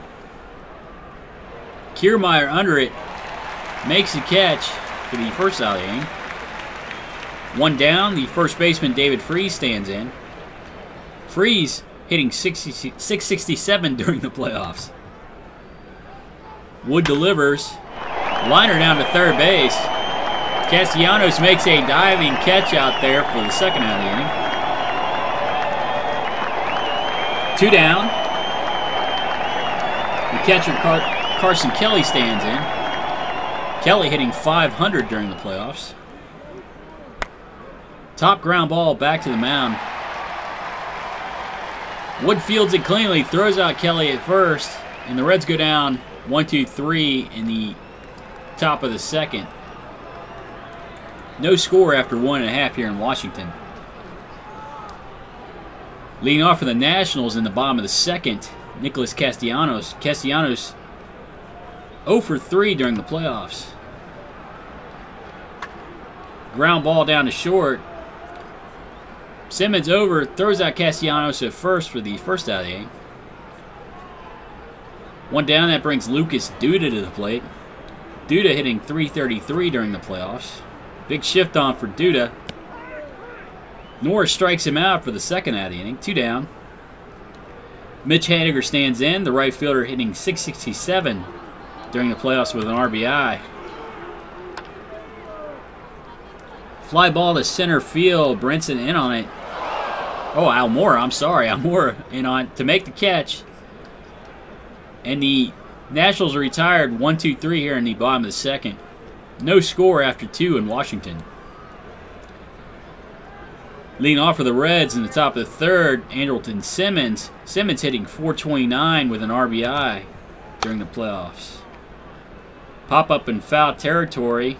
Kiermaier under it. Makes the catch for the first out of the inning. 1 down, the first baseman David Freese stands in. Freese hitting .667 during the playoffs. Wood delivers. Liner down to third base. Castellanos makes a diving catch out there for the second out of the inning. 2 down. The catcher Carson Kelly stands in. Kelly hitting .500 during the playoffs. Top ground ball back to the mound. Wood fields it cleanly, throws out Kelly at first, and the Reds go down 1-2-3 in the top of the second. No score after 1.5 here in Washington. Leading off for the Nationals in the bottom of the second, Nicholas Castellanos. Castellanos 0 for 3 during the playoffs. Ground ball down to short. Simmons over, throws out Castellanos at first for the first out of the inning. One down, that brings Lucas Duda to the plate. Duda hitting .333 during the playoffs. Big shift on for Duda. Norris strikes him out for the second out of the inning. 2 down. Mitch Haniger stands in. The right fielder hitting .667 during the playoffs with an RBI. Fly ball to center field. Brinson in on it. Oh, Almora. I'm sorry. Almora in on to make the catch. And the Nationals are retired 1-2-3 here in the bottom of the second. No score after 2 in Washington. Leading off for the Reds in the top of the third, Andrelton Simmons. Simmons hitting .429 with an RBI during the playoffs. Pop up in foul territory.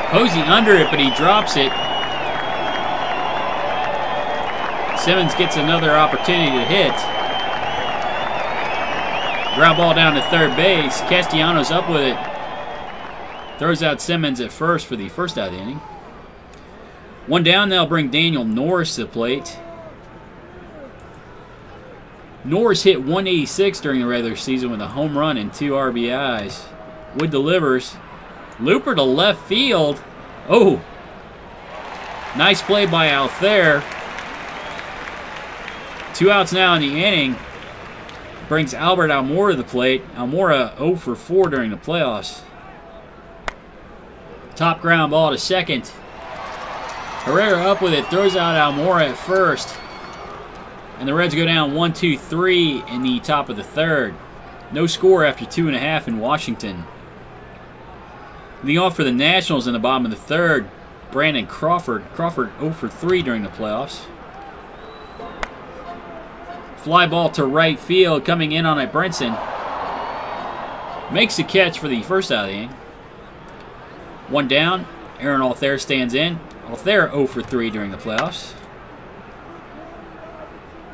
Posey under it, but he drops it. Simmons gets another opportunity to hit. Ground ball down to third base. Castellanos up with it. Throws out Simmons at first for the first out of the inning. One down, they'll bring Daniel Norris to the plate. Norris hit .186 during the regular season with a home run and 2 RBIs. Wood delivers. Looper to left field. Oh! Nice play by Altherr. 2 outs now in the inning. Brings Albert Almora to the plate. Almora 0 for 4 during the playoffs. Top ground ball to second. Herrera up with it. Throws out Almora at first. And the Reds go down 1-2-3 in the top of the third. No score after 2.5 in Washington. Leading off for the Nationals in the bottom of the third, Brandon Crawford. Crawford 0 for 3 during the playoffs. Fly ball to right field, coming in on it, Brinson. Makes the catch for the first out of the inning. One down, Aaron Altherr stands in. Altherr 0 for 3 during the playoffs.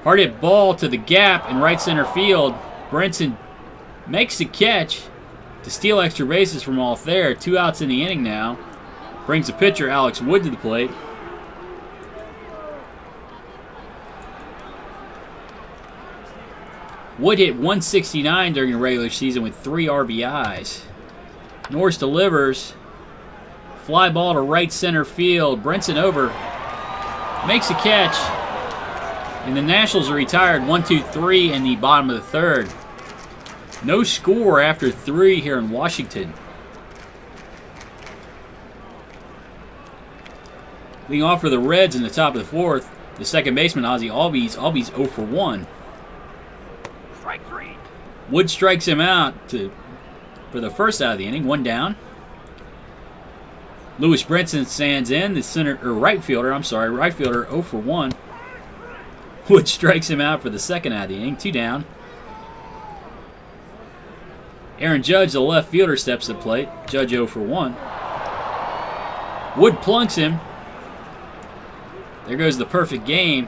Hard hit ball to the gap in right center field. Brinson makes the catch to steal extra bases from Altherr. 2 outs in the inning now. Brings the pitcher, Alex Wood, to the plate. Wood hit .169 during the regular season with 3 RBIs. Norris delivers. Fly ball to right center field. Brinson over. Makes a catch. And the Nationals are retired 1-2-3 in the bottom of the third. No score after 3 here in Washington. Leading off for the Reds in the top of the fourth, the second baseman, Ozzie Albies. Albies 0 for 1. Strike 3. Wood strikes him out for the first out of the inning. 1 down. Lewis Brinson stands in. The right fielder 0 for 1. Wood strikes him out for the second out of the inning. 2 down. Aaron Judge, the left fielder, steps to the plate. Judge 0 for 1. Wood plunks him. There goes the perfect game.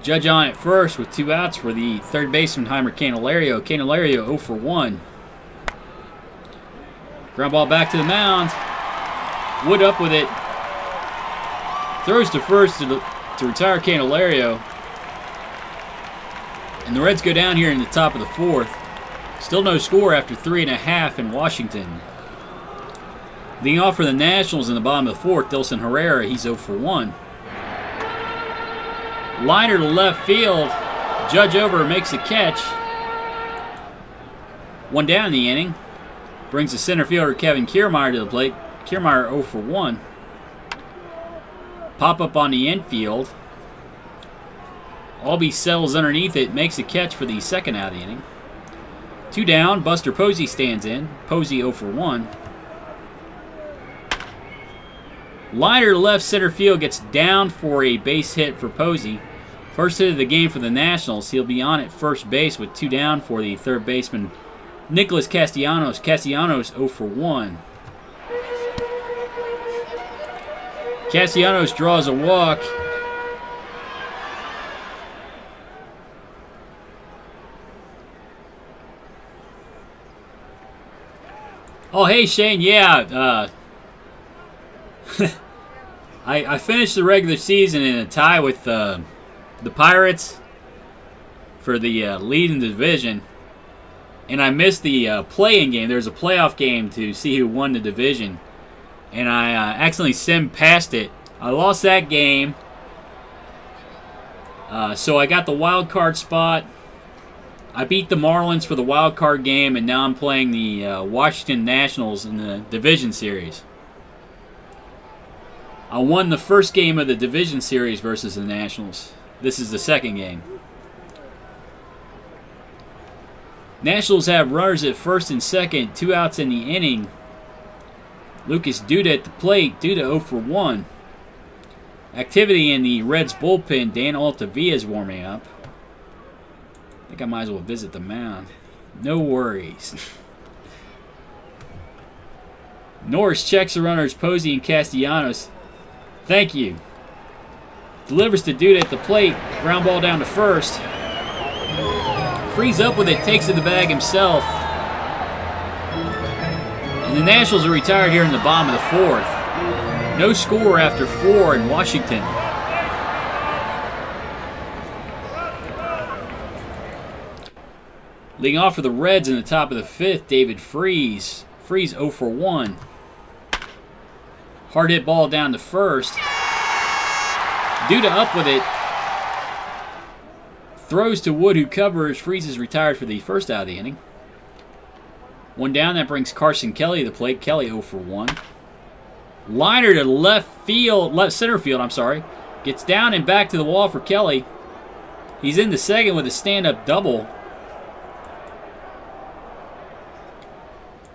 Judge on at first with 2 outs for the third baseman, Heimer Candelario. Candelario 0 for 1. Ground ball back to the mound. Wood up with it. Throws to first to retire Candelario. And the Reds go down here in the top of the fourth. Still no score after 3.5 in Washington. Leading off for the Nationals in the bottom of the fourth, Dilson Herrera. He's 0 for 1. Liner to left field. Judge over, makes a catch. 1 down in the inning. Brings the center fielder Kevin Kiermaier to the plate. Kiermaier 0 for 1. Pop up on the infield. Albie settles underneath it, makes a catch for the second out of the inning. 2 down, Buster Posey stands in. Posey 0 for 1. Liner to left center field gets down for a base hit for Posey. First hit of the game for the Nationals. He'll be on at first base with 2 down for the third baseman, Nicholas Castellanos. Castellanos 0 for 1. Castellanos draws a walk. Oh, hey, Shane. Yeah, I finished the regular season in a tie with the Pirates for the lead in the division, and I missed the play-in game. There was a playoff game to see who won the division, and I accidentally simmed past it. I lost that game, so I got the wild card spot. I beat the Marlins for the wild card game, and now I'm playing the Washington Nationals in the division series. I won the first game of the division series versus the Nationals. This is the second game. Nationals have runners at first and second, 2 outs in the inning. Lucas Duda at the plate, Duda 0 for 1. Activity in the Reds bullpen, Dan Altavilla is warming up. I think I might as well visit the mound. No worries. Norris checks the runners, Posey and Castellanos. Thank you. Delivers to Duda at the plate. Ground ball down to first. Frees up with it, takes to the bag himself. And the Nationals are retired here in the bottom of the 4th. No score after 4 in Washington. Leading off for the Reds in the top of the 5th, David Freese. Freese 0 for 1. Hard hit ball down to first. Duda up with it. Throws to Wood, who covers. Freese is retired for the first out of the inning. 1 down, that brings Carson Kelly to the plate. Kelly 0 for 1. Liner to left center field, I'm sorry. Gets down and back to the wall for Kelly. He's in the second with a stand-up double.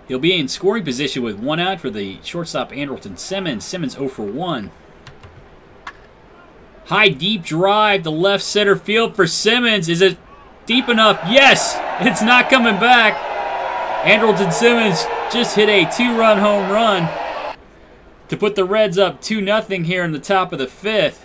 He'll be in scoring position with 1 out for the shortstop Andrelton Simmons. Simmons 0 for 1. High deep drive to left center field for Simmons. Is it deep enough? Yes! It's not coming back. Andrelton Simmons just hit a 2-run home run to put the Reds up 2-0 here in the top of the 5th.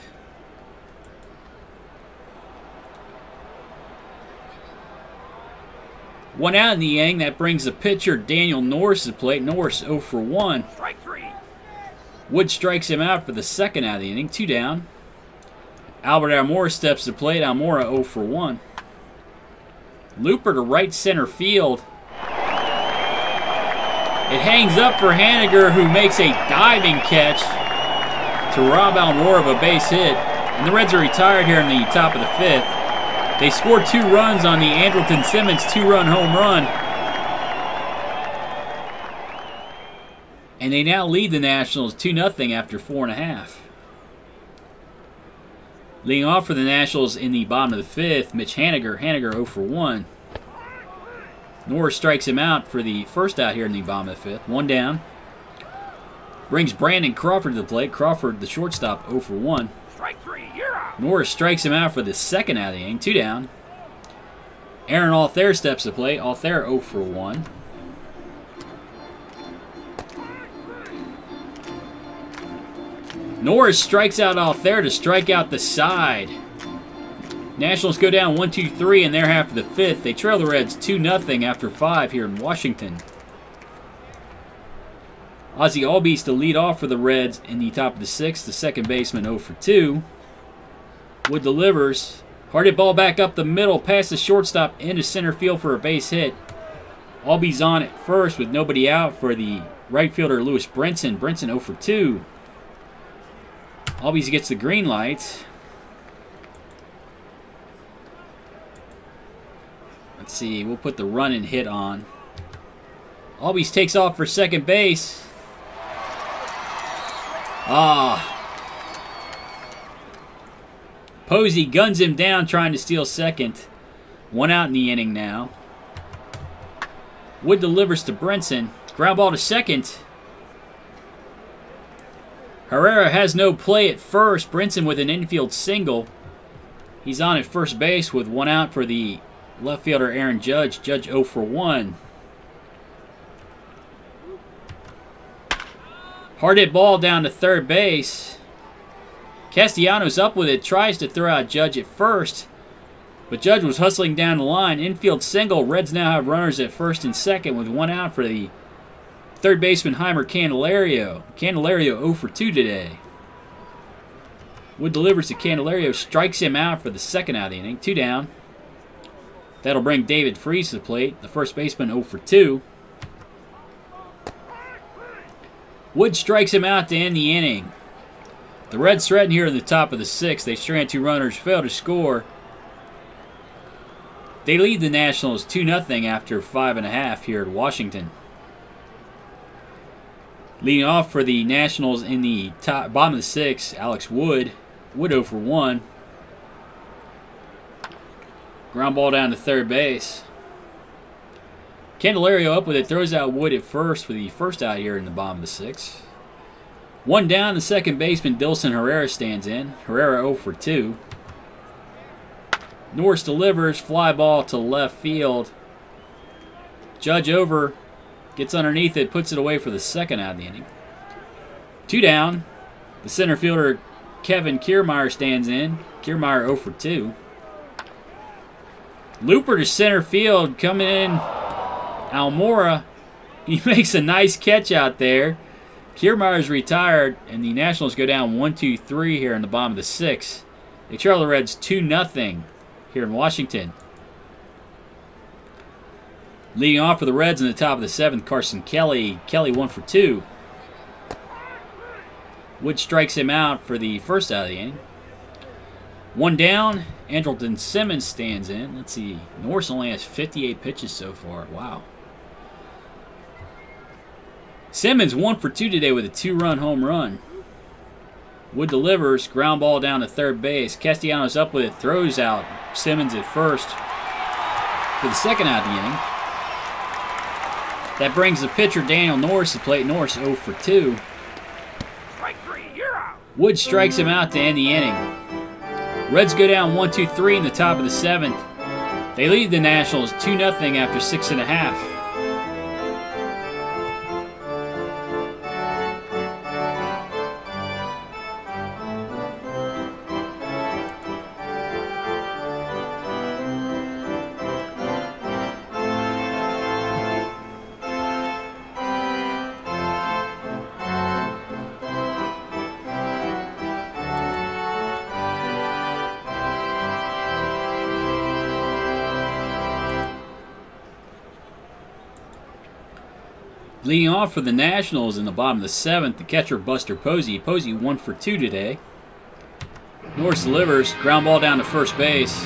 One out in the inning. That brings the pitcher Daniel Norris to the plate. Norris 0 for 1. Strike 3. Wood strikes him out for the second out of the inning. 2 down. Albert Almora steps to the plate. Almora 0 for 1. Looper to right center field. It hangs up for Haniger, who makes a diving catch to rob Almora of a base hit. And the Reds are retired here in the top of the 5th. They scored 2 runs on the Andrelton Simmons 2-run home run. And they now lead the Nationals 2-0 after 4.5. Leading off for the Nationals in the bottom of the 5th, Mitch Haniger. Haniger 0 for 1. Norris strikes him out for the first out here in the bottom of the 5th. 1 down. Brings Brandon Crawford to the plate. Crawford, the shortstop, 0 for 1. Strike 3, you're out. Norris strikes him out for the second out of the inning. 2 down. Aaron Altherr steps to play. Altherr 0 for 1. Norris strikes out Altherr to strike out the side. Nationals go down 1-2-3 in their half of the 5th. They trail the Reds 2-0 after 5 here in Washington. Ozzie Albies to lead off for the Reds in the top of the 6th. The second baseman 0 for 2. Wood delivers. Hard hit ball back up the middle, past the shortstop into center field for a base hit. Albies on at first with nobody out for the right fielder Lewis Brinson. Brinson 0 for 2. Albies gets the green light. Let's see, we'll put the run and hit on. Albies takes off for second base. Posey guns him down trying to steal second. 1 out in the inning now. Wood delivers to Brinson. Ground ball to second. Herrera has no play at first. Brinson with an infield single. He's on at first base with 1 out for the left fielder Aaron Judge. Judge 0 for 1. Hard hit ball down to third base. Castellanos up with it. Tries to throw out Judge at first. But Judge was hustling down the line. Infield single. Reds now have runners at first and second with 1 out for the Third baseman Heimer Candelario. Candelario 0 for 2 today. Wood delivers to Candelario, strikes him out for the second out of the inning. 2 down. That'll bring David Freese to the plate. The first baseman 0 for 2. Wood strikes him out to end the inning. The Reds threaten here in the top of the 6th. They strand 2 runners, fail to score. They lead the Nationals 2-0 after 5.5 here at Washington. Leading off for the Nationals in the bottom of the 6th, Alex Wood. Wood 0 for 1. Ground ball down to third base. Candelario up with it, throws out Wood at first for the first out here in the bottom of the 6th. 1 down, the second baseman Dilson Herrera stands in. Herrera 0 for 2. Norris delivers, fly ball to left field. Judge over, gets underneath it, puts it away for the second out of the inning. 2 down, the center fielder Kevin Kiermaier stands in. Kiermaier 0 for 2. Looper to center field, coming in. Almora, he makes a nice catch out there. Kiermaier's retired, and the Nationals go down 1-2-3 here in the bottom of the 6th. They trail the Reds 2-0 here in Washington. Leading off for the Reds in the top of the 7th, Carson Kelly. Kelly 1 for 2. Wood strikes him out for the first out of the inning. 1 down, Andrelton Simmons stands in. Let's see, Norris only has 58 pitches so far. Wow. Simmons 1 for 2 today with a 2-run home run. Wood delivers, ground ball down to third base. Castellanos up with it, throws out Simmons at first for the second out of the inning. That brings the pitcher Daniel Norris to the plate. Norris 0 for 2. Strike 3, you're out. Wood strikes him out to end the inning. Reds go down 1-2-3 in the top of the 7th. They lead the Nationals 2-0 after 6.5. Leading off for the Nationals in the bottom of the 7th, the catcher Buster Posey. Posey 1 for 2 today. Norris delivers, ground ball down to first base.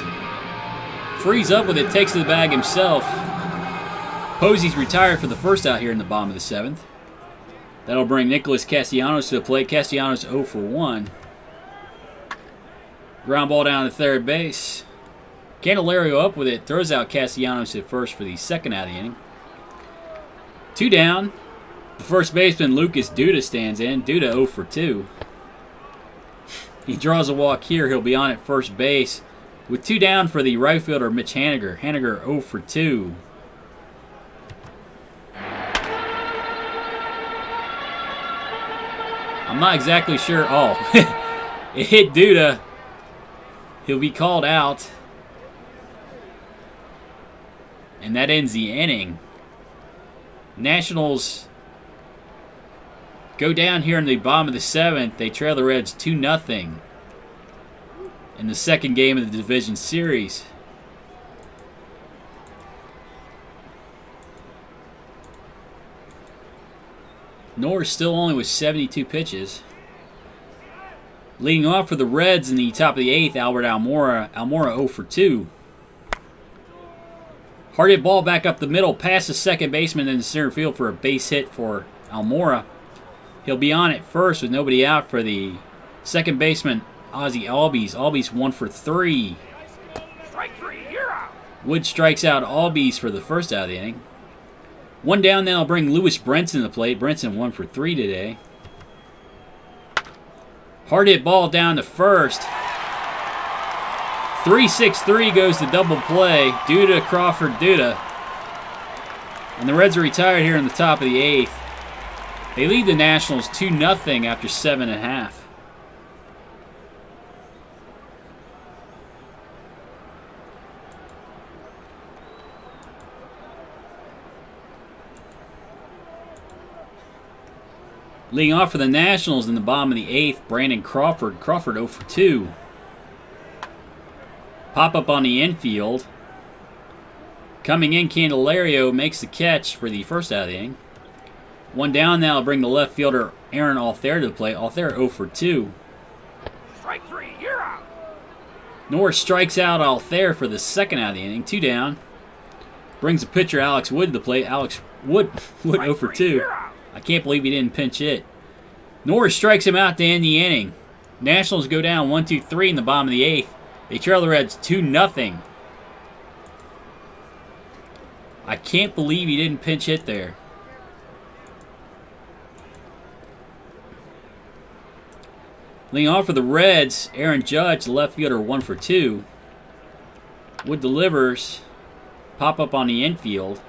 Frees up with it, takes to the bag himself. Posey's retired for the first out here in the bottom of the 7th. That'll bring Nicholas Castellanos to the plate. Castellanos 0 for 1. Ground ball down to third base. Candelario up with it, throws out Castellanos at first for the second out of the inning. 2 down. The first baseman, Lucas Duda, stands in. Duda 0 for 2. He draws a walk here. He'll be on at first base. With 2 down for the right fielder, Mitch Haniger. Haniger 0 for 2. I'm not exactly sure. Oh, it hit Duda. He'll be called out. And that ends the inning. Nationals go down here in the bottom of the 7th. They trail the Reds 2-0 in the second game of the division series. Norris still only with 72 pitches. Leading off for the Reds in the top of the 8th, Albert Almora. Almora 0 for 2. Hard hit ball back up the middle, past the second baseman in the center field for a base hit for Almora. He'll be on at first with nobody out for the second baseman, Ozzie Albies. Albies 1 for 3. Strike 3, you're out. Wood strikes out Albies for the first out of the inning. 1 down, then I'll bring Lewis Brenton to the plate. Brenton 1 for 3 today. Hard hit ball down to first. 3-6-3 goes to double play. Duda, Crawford, Duda. And the Reds are retired here in the top of the 8th. They lead the Nationals 2-0 after 7.5. Leading off for the Nationals in the bottom of the 8th, Brandon Crawford. Crawford 0 for 2. Pop up on the infield. Coming in, Candelario makes the catch for the first out of the inning. One down now will bring the left fielder Aaron Altherr to the plate. Altherr 0 for 2. Strike 3, you're out. Norris strikes out Altherr for the second out of the inning. 2 down. Brings the pitcher Alex Wood to the plate. Alex Wood 0 for 2. I can't believe he didn't pinch hit. Norris strikes him out to end the inning. Nationals go down 1-2-3 in the bottom of the 8th. They trail the Reds 2-0. I can't believe he didn't pinch hit there. Leading off for the Reds, Aaron Judge, the left fielder, 1 for 2. Wood delivers. Pop up on the infield.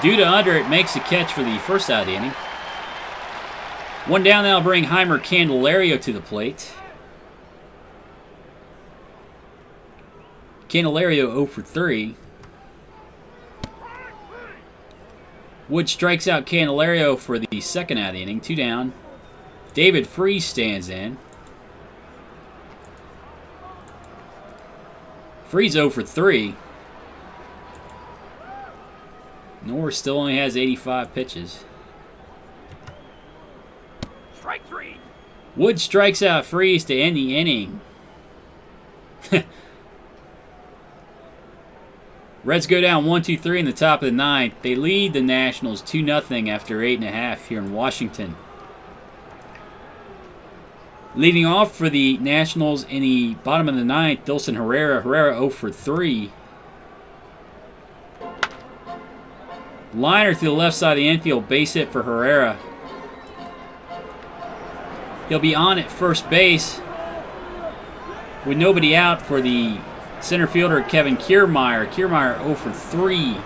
Due to under, it makes the catch for the first out of the inning. One down, that'll bring Heimer Candelario to the plate. Candelario 0 for 3. Wood strikes out Candelario for the second out of the inning. 2 down. David Freese stands in. Freese 0 for 3. Norris still only has 85 pitches. Strike 3. Wood strikes out Freese to end the inning. Reds go down 1-2-3 in the top of the 9th. They lead the Nationals 2-0 after 8.5 here in Washington. Leading off for the Nationals in the bottom of the 9th, Dilson Herrera. Herrera 0 for 3. Liner to the left side of the infield, base hit for Herrera. He'll be on at first base with nobody out for the center fielder Kevin Kiermaier. Kiermaier 0 for 3.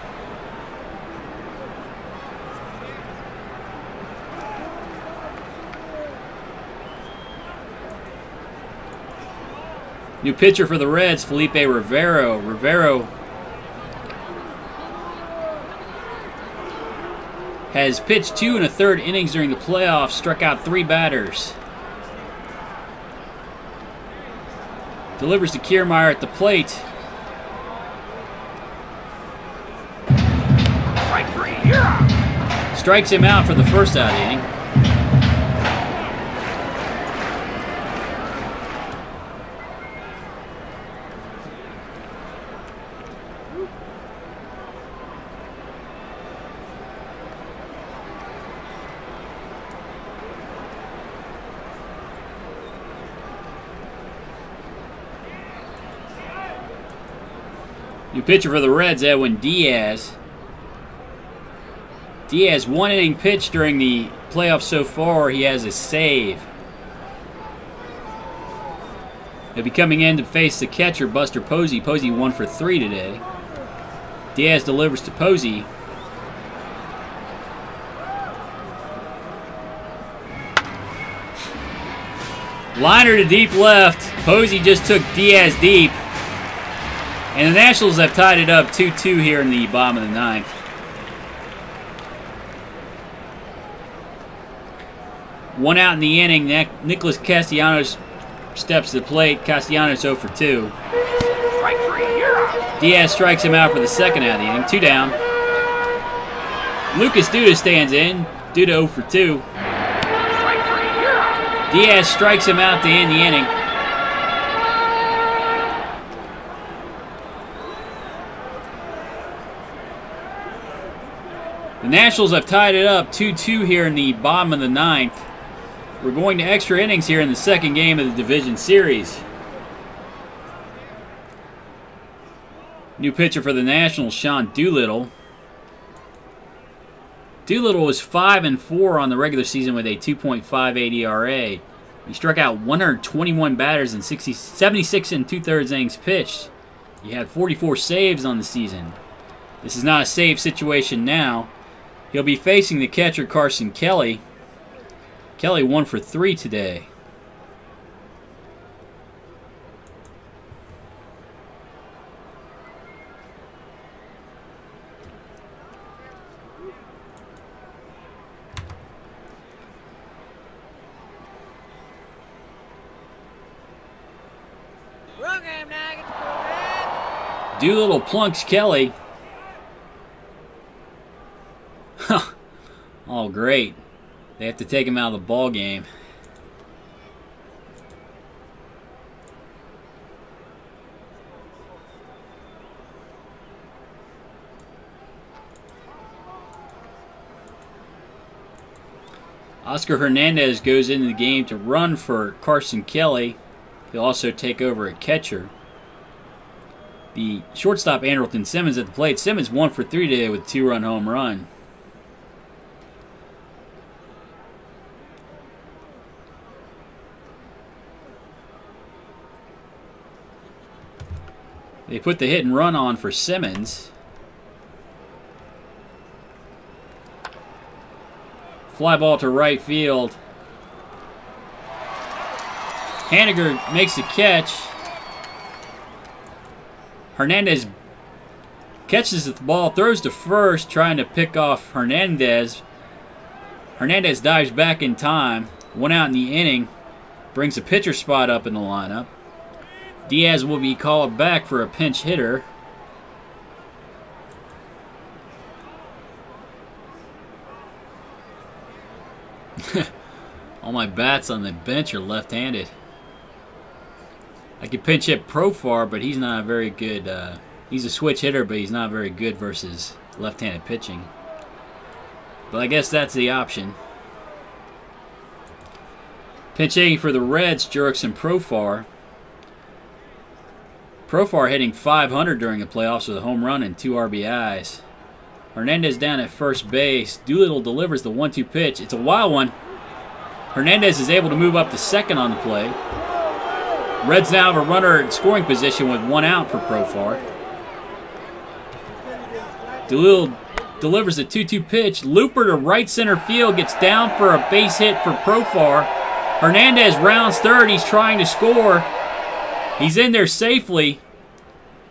New pitcher for the Reds, Felipe Rivero. Rivero has pitched 2 1/3 innings during the playoffs, struck out 3 batters. Delivers to Kiermaier at the plate. Strike 3, you're out. Strikes him out for the first out of the inning. New pitcher for the Reds, Edwin Diaz. Diaz, 1 inning pitch during the playoffs so far. He has a save. He'll be coming in to face the catcher, Buster Posey. Posey 1 for 3 today. Diaz delivers to Posey. Liner to deep left. Posey just took Diaz deep. And the Nationals have tied it up 2-2 here in the bottom of the 9th. One out in the inning. Nicholas Castellanos steps to the plate. Castellanos 0 for 2. Strike 3, you're out. Diaz strikes him out for the second out of the inning. 2 down. Lucas Duda stands in. Duda 0 for 2. Strike 3, you're out. Diaz strikes him out to end the inning. The Nationals have tied it up 2-2 here in the bottom of the 9th. We're going to extra innings here in the second game of the division series. New pitcher for the Nationals, Sean Doolittle. Doolittle was 5-4 on the regular season with a 2.58 ERA. He struck out 121 batters in 76 2/3 innings pitched. He had 44 saves on the season. This is not a save situation now. He'll be facing the catcher, Carson Kelly. Kelly 1 for 3 today. Doolittle plunks Kelly. Oh, great. They have to take him out of the ball game. Oscar Hernandez goes into the game to run for Carson Kelly. He'll also take over at catcher. The shortstop, Andrelton Simmons, at the plate. Simmons 1 for 3 today with a 2-run home run. They put the hit and run on for Simmons. Fly ball to right field. Haniger makes the catch. Hernandez catches the ball, throws to first, trying to pick off Hernandez. Hernandez dives back in time. 1 out in the inning. Brings a pitcher spot up in the lineup. Diaz will be called back for a pinch hitter. All my bats on the bench are left-handed. I could pinch hit Profar, but he's not very good. He's a switch hitter, but he's not very good versus left-handed pitching. But I guess that's the option. Pinch hitting for the Reds, Jurickson Profar. Profar hitting .500 during the playoffs with a home run and 2 RBIs. Hernandez down at first base. Doolittle delivers the 1-2 pitch. It's a wild one. Hernandez is able to move up to second on the play. Reds now have a runner in scoring position with 1 out for Profar. Doolittle delivers a 2-2 pitch. Looper to right center field. Gets down for a base hit for Profar. Hernandez rounds third. He's trying to score. He's in there safely.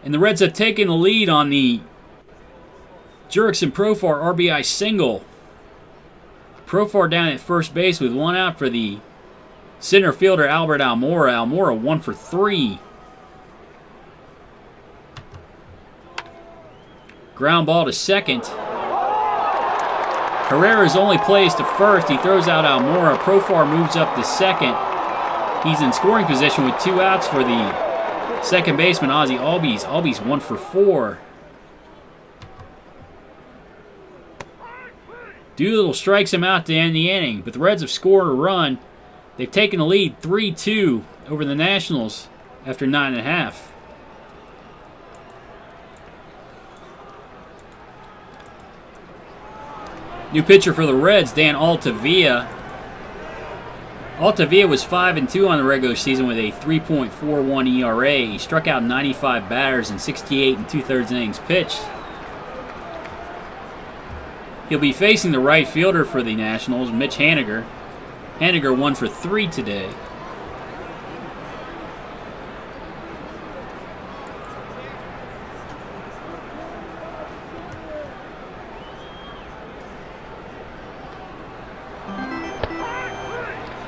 And the Reds have taken the lead on the Jurickson Profar RBI single. Profar down at first base with 1 out for the center fielder Albert Almora. Almora 1 for 3. Ground ball to second. Herrera's only plays to first. He throws out Almora. Profar moves up to second. He's in scoring position with 2 outs for the second baseman, Ozzie Albies. Albies 1 for 4. Doolittle strikes him out to end the inning, but the Reds have scored a run. They've taken the lead 3-2 over the Nationals after 9.5. New pitcher for the Reds, Dan Altavilla. Altavilla was 5-2 on the regular season with a 3.41 ERA. He struck out 95 batters in 68 2/3 innings pitched. He'll be facing the right fielder for the Nationals, Mitch Haniger. Haniger 1 for 3 today.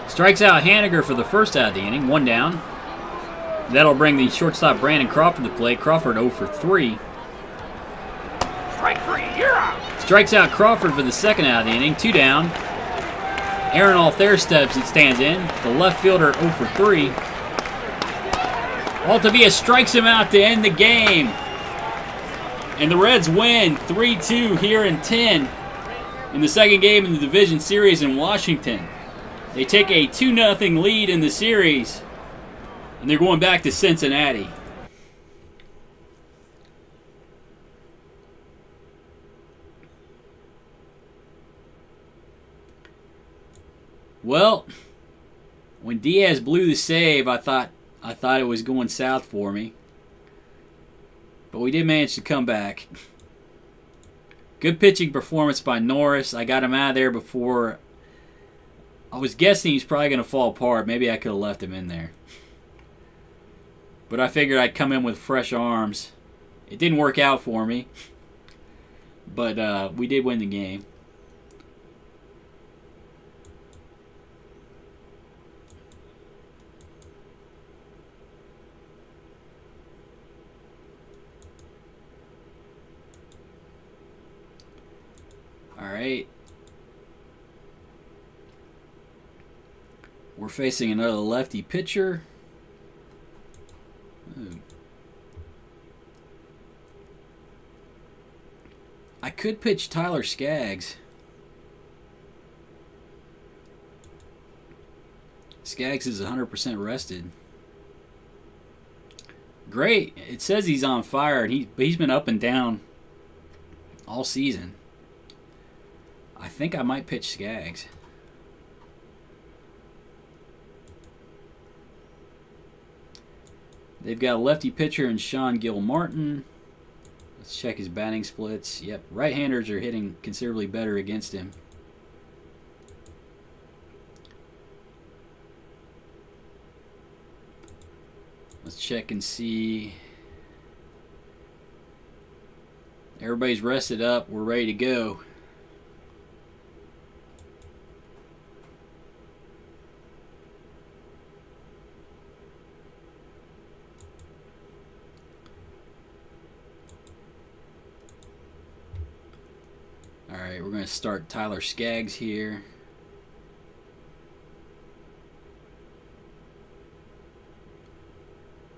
Strikes out Haniger for the first out of the inning, 1 down. That'll bring the shortstop Brandon Crawford to play. Crawford 0 for 3. Strike 3, you're out. Strikes out Crawford for the second out of the inning, 2 down. Aaron Altherr stands in. The left fielder 0 for 3. Altavilla strikes him out to end the game. And the Reds win 3-2 here in 10 in the second game in the division series in Washington. They take a 2-0 lead in the series, and they're going back to Cincinnati. Well, when Diaz blew the save, I thought it was going south for me. But we did manage to come back. Good pitching performance by Norris. I got him out of there before. I was guessing he's probably going to fall apart. Maybe I could have left him in there. But I figured I'd come in with fresh arms. It didn't work out for me. But we did win the game. right. We're facing another lefty pitcher. Ooh. I could pitch Tyler Skaggs. Skaggs is 100% rested. Great. It says he's on fire, and he's been up and down all season. I think I might pitch Skaggs. They've got a lefty pitcher in Sean Gilmartin. Let's check his batting splits. Yep, right-handers are hitting considerably better against him. Let's check and see. Everybody's rested up. We're ready to go. Alright, we're going to start Tyler Skaggs here.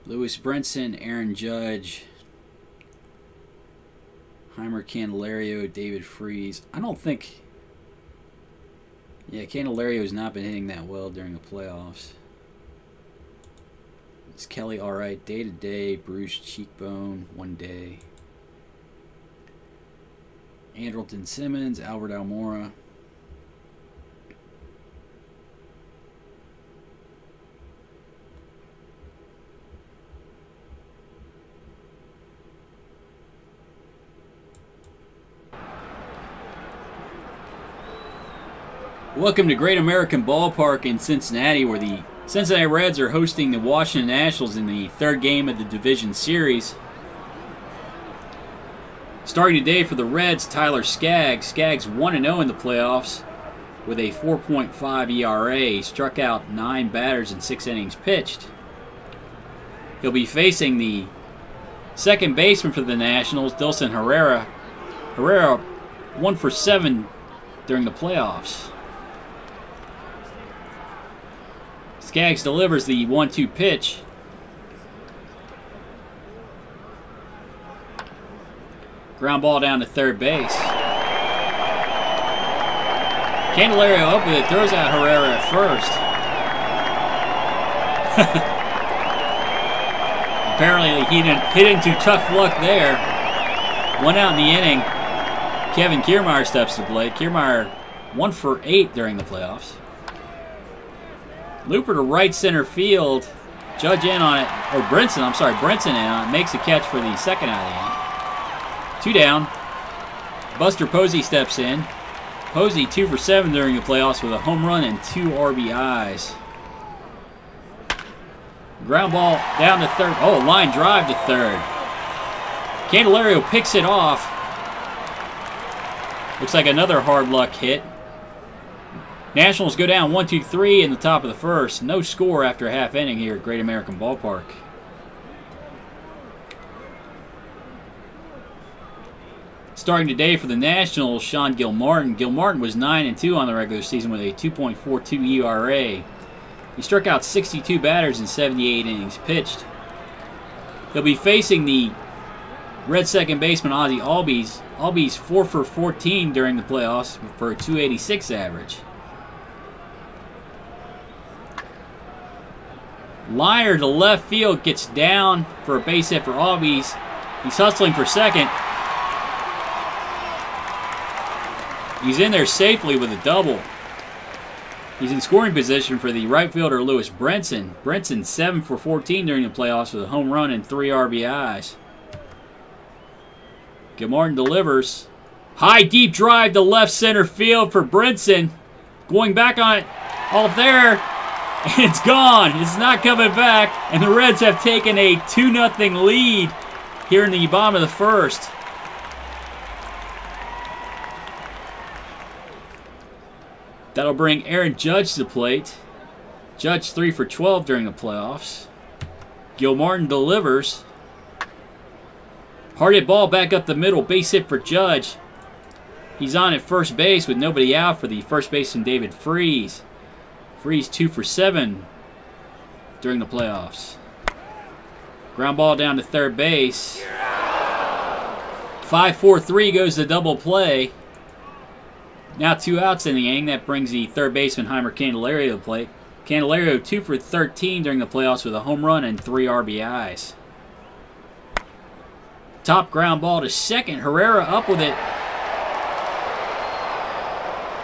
Lewis Brinson, Aaron Judge, Heimer Candelario, David Freese. I don't think... Yeah, Candelario has not been hitting that well during the playoffs. It's Kelly alright, day-to-day, Bruce Cheekbone, 1 day. Andrelton Simmons, Albert Almora. Welcome to Great American Ballpark in Cincinnati, where the Cincinnati Reds are hosting the Washington Nationals in the third game of the Division Series. Starting today for the Reds, Tyler Skaggs. Skaggs 1-0 in the playoffs with a 4.5 ERA. He struck out 9 batters in 6 innings pitched. He'll be facing the second baseman for the Nationals, Dilson Herrera. Herrera 1 for 7 during the playoffs. Skaggs delivers the 1-2 pitch. Ground ball down to third base. Candelario up with it, throws out Herrera at first. Apparently he hit into tough luck there. 1 out in the inning. Kevin Kiermaier steps to the plate. Kiermaier 1 for 8 during the playoffs. Looper to right center field. Judge in on it. Or Brinson, I'm sorry, Brinson in on it. Makes the catch for the second out of the inning. 2 down. Buster Posey steps in. Posey 2 for 7 during the playoffs with a home run and 2 RBIs. Ground ball down to third. Oh, line drive to third. Candelario picks it off. Looks like another hard luck hit. Nationals go down 1-2-3 in the top of the first. No score after a half inning here at Great American Ballpark. Starting today for the Nationals, Sean Gilmartin. Gilmartin was 9-2 on the regular season with a 2.42 ERA. He struck out 62 batters in 78 innings pitched. He'll be facing the Red second baseman Ozzie Albies. Albies 4 for 14 during the playoffs for a 286 average. Liner to left field gets down for a base hit for Albies. He's hustling for second. He's in there safely with a double. He's in scoring position for the right fielder Lewis Brinson. Brinson 7 for 14 during the playoffs with a home run and 3 RBIs. Gilmartin delivers. High deep drive to left center field for Brinson. Going back on it. All there. And it's gone. It's not coming back. And the Reds have taken a 2-0 lead here in the bottom of the first. That'll bring Aaron Judge to the plate. Judge 3 for 12 during the playoffs. Gilmartin delivers. Hard hit ball back up the middle. Base hit for Judge. He's on at first base with nobody out for the first baseman David Freese. Freese 2 for 7 during the playoffs. Ground ball down to third base. 5-4-3 goes the double play. Now 2 outs in the inning. That brings the third baseman Heimer Candelario to the plate. Candelario 2 for 13 during the playoffs with a home run and 3 RBIs. Top ground ball to second. Herrera up with it.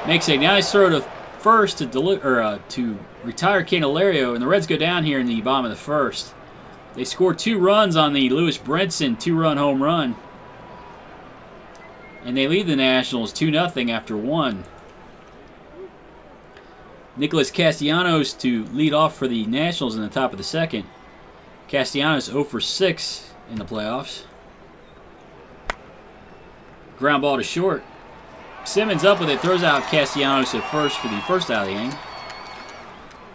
Makes a nice throw to first to retire Candelario, and the Reds go down here in the bottom of the first. They score 2 runs on the Lewis Brinson 2-run home run. And they lead the Nationals 2-0 after 1. Nicholas Castellanos to lead off for the Nationals in the top of the second. Castellanos 0 for 6 in the playoffs. Ground ball to short. Simmons up with it, throws out Castellanos at first for the first out of the inning.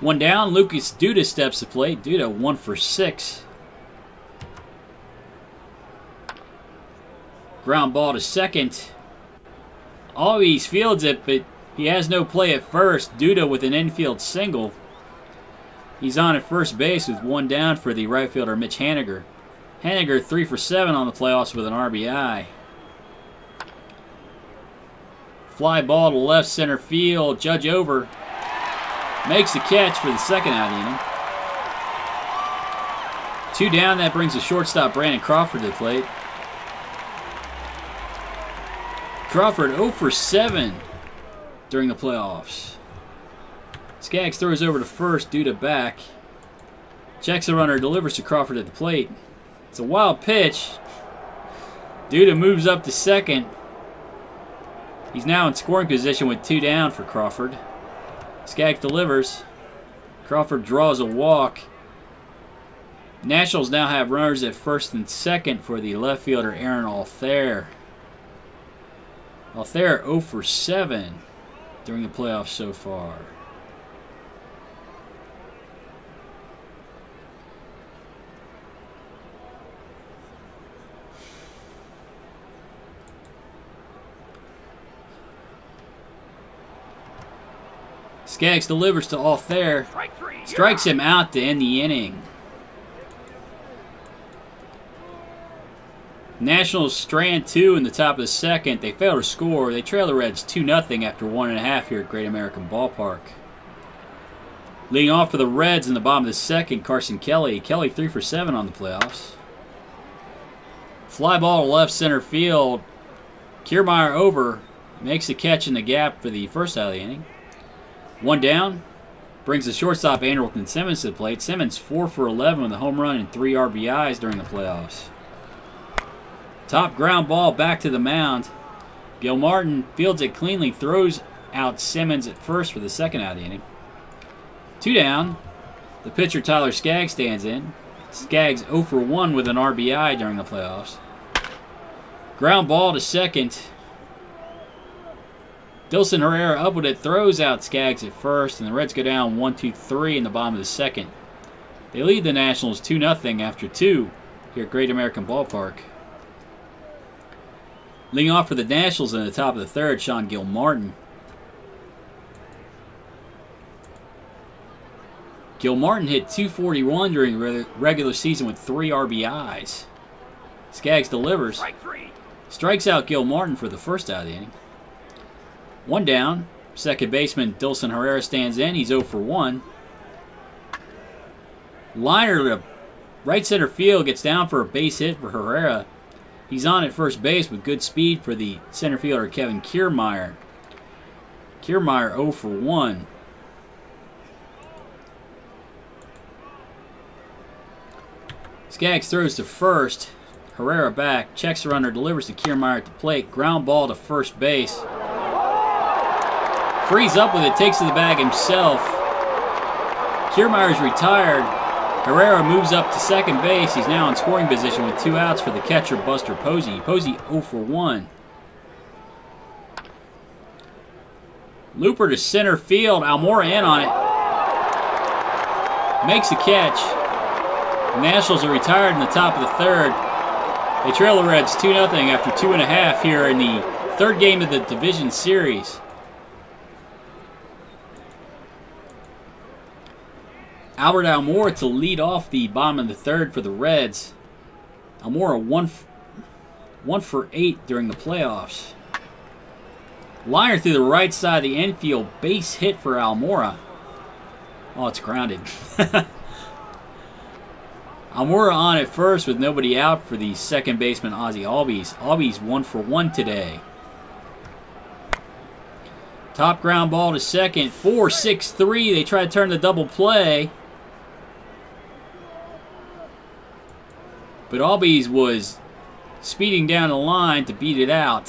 1 down, Lucas Duda steps to plate. Duda 1 for 6. Ground ball to second. Always fields it, but he has no play at first. Duda with an infield single. He's on at first base with 1 down for the right fielder Mitch Haniger. Haniger 3 for 7 on the playoffs with an RBI. Fly ball to left center field. Judge over. Makes the catch for the second out of the inning. 2 down. That brings the shortstop Brandon Crawford to the plate. Crawford 0 for 7 during the playoffs. Skaggs throws over to first, Duda back. Checks the runner, delivers to Crawford at the plate. It's a wild pitch. Duda moves up to second. He's now in scoring position with 2 down for Crawford. Skaggs delivers. Crawford draws a walk. Nationals now have runners at first and second for the left fielder Aaron Altherr. Altherr 0 for 7 during the playoffs so far. Skaggs delivers to Altherr. Strikes him out to end the inning. Nationals strand 2 in the top of the second. They fail to score. They trail the Reds 2-0 after 1.5 here at Great American Ballpark. Leading off for the Reds in the bottom of the second, Carson Kelly. Kelly 3 for 7 on the playoffs. Fly ball to left center field. Kiermaier over. Makes the catch in the gap for the first out of the inning. 1 down. Brings the shortstop Andrelton Simmons to the plate. Simmons 4 for 11 with a home run and 3 RBIs during the playoffs. Top ground ball back to the mound. Gil Martin fields it cleanly, throws out Simmons at first for the second out of the inning. 2 down. The pitcher Tyler Skaggs stands in. Skaggs 0 for 1 with an RBI during the playoffs. Ground ball to second. Dilson Herrera up with it, throws out Skaggs at first, and the Reds go down 1-2-3 in the bottom of the second. They lead the Nationals 2-0 after 2 here at Great American Ballpark. Leading off for the Nationals in the top of the third, Sean Gilmartin. Gilmartin hit .241 during the regular season with 3 RBIs. Skaggs delivers. Strikes out Gilmartin for the first out of the inning. 1 down. Second baseman Dilson Herrera stands in. He's 0 for 1. Liner to right center field gets down for a base hit for Herrera. He's on at first base with good speed for the center fielder Kevin Kiermaier. Kiermaier 0 for 1. Skaggs throws to first. Herrera back. Checks the runner. Delivers to Kiermaier at the plate. Ground ball to first base. Frees up with it. Takes to the bag himself. Kiermaier's retired. Herrera moves up to second base. He's now in scoring position with 2 outs for the catcher, Buster Posey. Posey 0 for 1. Looper to center field. Almora in on it. Makes the catch. The Nationals are retired in the top of the third. They trail the Reds 2-0 after 2.5 here in the Third game of the division series. Albert Almora to lead off the bottom of the third for the Reds. Almora 1 for 8 during the playoffs. Liner through the right side of the infield. Base hit for Almora. Oh, it's grounded. Almora on at first with nobody out for the second baseman, Ozzie Albies. Albies 1 for 1 today. Top ground ball to second. 4-6-3. They try to turn the double play. But Albies was speeding down the line to beat it out.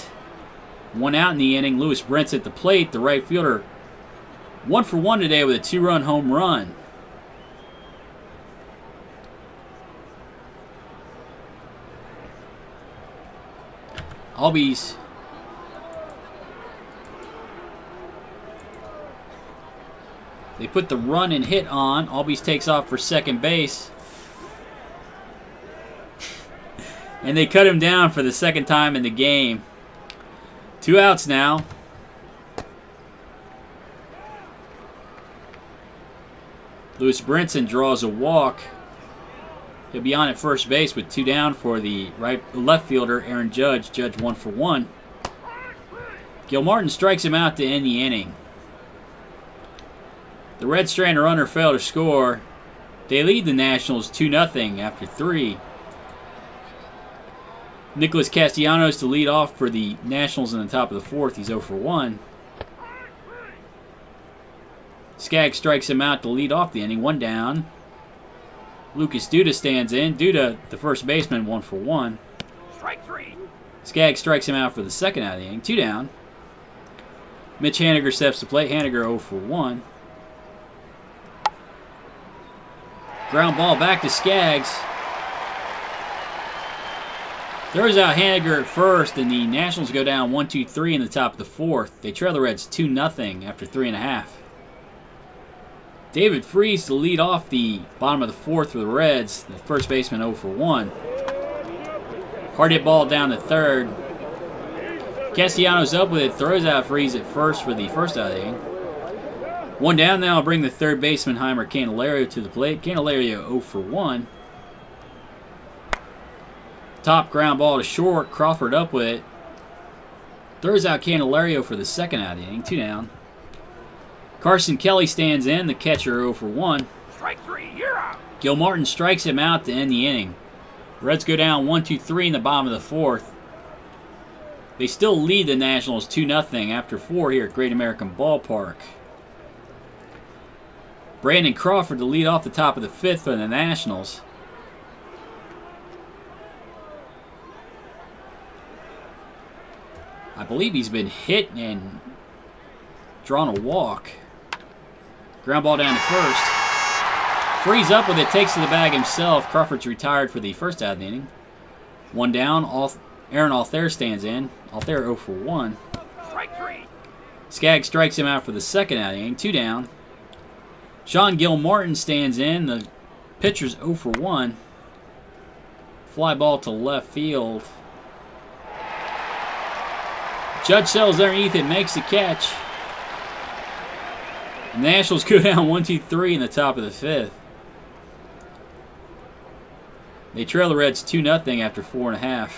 1 out in the inning. Lewis Brent's at the plate. The right fielder 1 for 1 today with a 2-run home run. Albies they put the run and hit on. Albies takes off for second base. And they cut him down for the second time in the game. 2 outs now. Lewis Brinson draws a walk. He'll be on at first base with 2 down for the left fielder, Aaron Judge. Judge 1 for 1. Gil Martin strikes him out to end the inning. The Red strand runner failed to score. They lead the Nationals 2-0 after 3. Nicholas Castellanos to lead off for the Nationals in the top of the 4th. He's 0 for 1. Skaggs strikes him out to lead off the inning. 1 down. Lucas Duda stands in. Duda, the first baseman, 1 for 1. Strike 3. Skaggs strikes him out for the second out of the inning. 2 down. Mitch Haniger steps to plate. Haniger 0 for 1. Ground ball back to Skaggs. Throws out Haniger at first, and the Nationals go down 1-2-3 in the top of the 4th. They trail the Reds 2-0 after 3.5. David Freese to lead off the bottom of the 4th for the Reds. The first baseman 0 for 1. Hard hit ball down the third. Castellanos up with it, throws out Freese at first for the first out of the inning. 1 down now, bring the third baseman Heimer Candelario to the plate. Candelario 0 for 1. Top ground ball to short. Crawford up with it. Throws out Candelario for the second out of the inning. 2 down. Carson Kelly stands in. The catcher 0 for 1. Strike 3. You're out. Gil Martin strikes him out to end the inning. Reds go down 1-2-3 in the bottom of the 4th. They still lead the Nationals 2-0 after 4 here at Great American Ballpark. Brandon Crawford to lead off the top of the 5th for the Nationals. I believe he's been hit and drawn a walk. Ground ball down to first. Frees up with it, takes to the bag himself. Crawford's retired for the first out of the inning. 1 down. Aaron Altherr stands in. Altherr 0 for 1. Strike 3. Skaggs strikes him out for the second out of the inning. 2 down. Sean Gil Martin stands in. The pitcher's 0 for 1. Fly ball to left field. Judge sells underneath it, makes the catch. The Nationals go down 1-2-3 in the top of the 5th. They trail the Reds 2-0 after 4.5.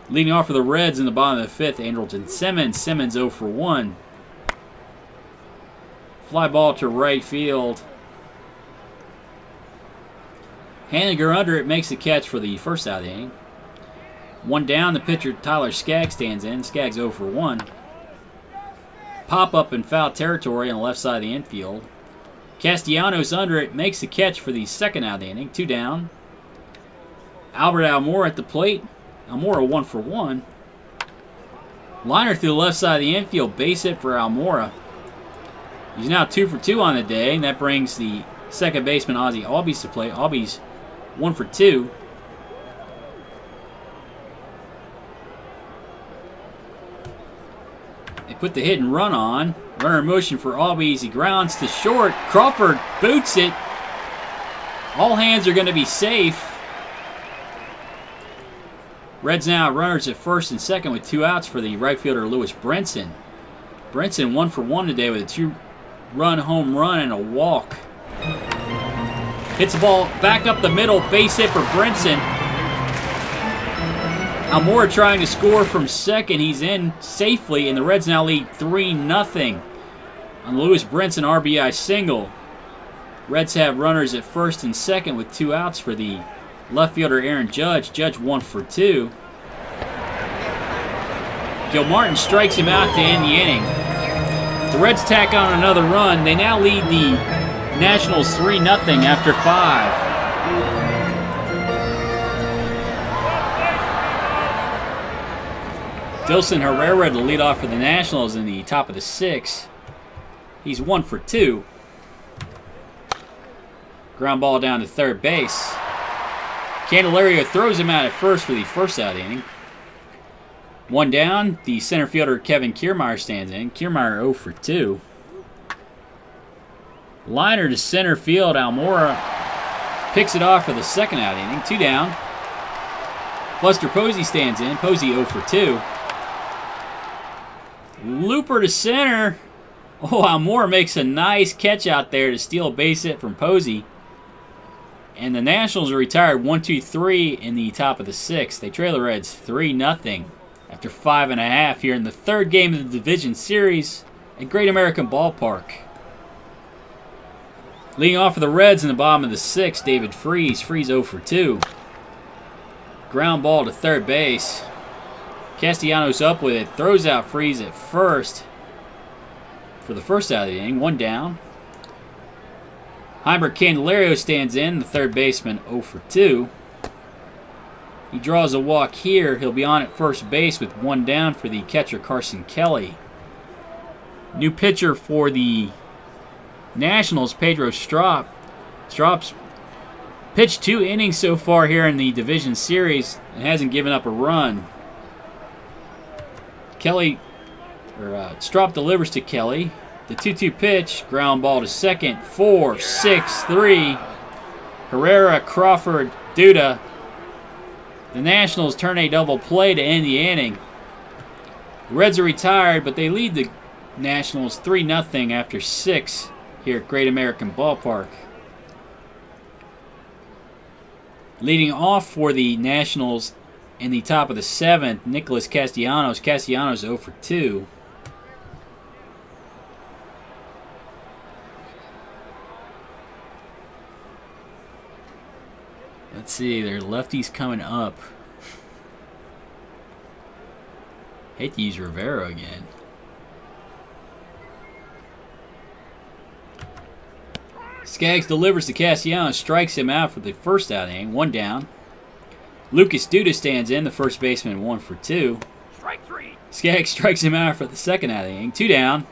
Leading off for the Reds in the bottom of the 5th, Andrelton Simmons. Simmons 0 for 1. Fly ball to right field. Haniger under it, makes the catch for the first out of the inning. 1 down, the pitcher Tyler Skaggs stands in. Skaggs 0 for 1. Pop up in foul territory on the left side of the infield. Castellanos under it, makes the catch for the second out of the inning. 2 down. Albert Almora at the plate. Almora 1 for 1. Liner through the left side of the infield, base hit for Almora. He's now 2 for 2 on the day, and that brings the second baseman Ozzie Albies to play. Albies 1 for 2. They put the hit and run on. Runner in motion for Albies. He grounds to short. Crawford boots it. All hands are going to be safe. Reds now runners at first and second with 2 outs for the right fielder Lewis Brinson. Brinson 1 for 1 today with a 2-run home run and a walk. Hits the ball back up the middle, base hit for Brinson. Almora trying to score from second. He's in safely, and the Reds now lead 3-0 on the Lewis Brinson RBI single. Reds have runners at first and second with 2 outs for the left fielder Aaron Judge. Judge 1 for 2. Gil Martin strikes him out to end the inning. The Reds tack on another run. They now lead the Nationals 3-0 after 5. Dilson Herrera to lead off for the Nationals in the top of the 6th. He's 1 for 2. Ground ball down to third base. Candelario throws him out at first for the first out inning. 1 down. The center fielder Kevin Kiermaier stands in. Kiermaier 0 for 2. Liner to center field. Almora picks it off for the second out inning. 2 down. Buster Posey stands in. Posey 0 for 2. Looper to center. Oh, Almora makes a nice catch out there to steal a base hit from Posey. And the Nationals are retired 1-2-3 in the top of the 6th. They trail the Reds 3-0 after 5.5 here in the third game of the division series at Great American Ballpark. Leading off for the Reds in the bottom of the 6th, David Freese. Freese 0 for 2. Ground ball to third base. Castellanos up with it. Throws out Freese at first for the first out of the inning. 1 down. Heimbert Candelario stands in. The third baseman 0 for 2. He draws a walk here. He'll be on at first base with 1 down for the catcher Carson Kelly. New pitcher for the Nationals, Pedro Strop. Strop's pitched 2 innings so far here in the division series and hasn't given up a run. Strop delivers to Kelly. The 2-2 pitch, ground ball to second. 4, 6, 3. Herrera, Crawford, Duda. The Nationals turn a double play to end the inning. The Reds are retired, but they lead the Nationals 3-0 after 6 here at Great American Ballpark. Leading off for the Nationals in the top of the 7th, Nicholas Castellanos. Castellanos 0 for 2. Let's see, their lefties coming up. Hate to use Rivera again. Skaggs delivers to Castellanos, strikes him out for the first out inning. 1 down. Lucas Duda stands in, the first baseman 1 for 2. Strike 3. Skaggs strikes him out for the second out inning. 2 down.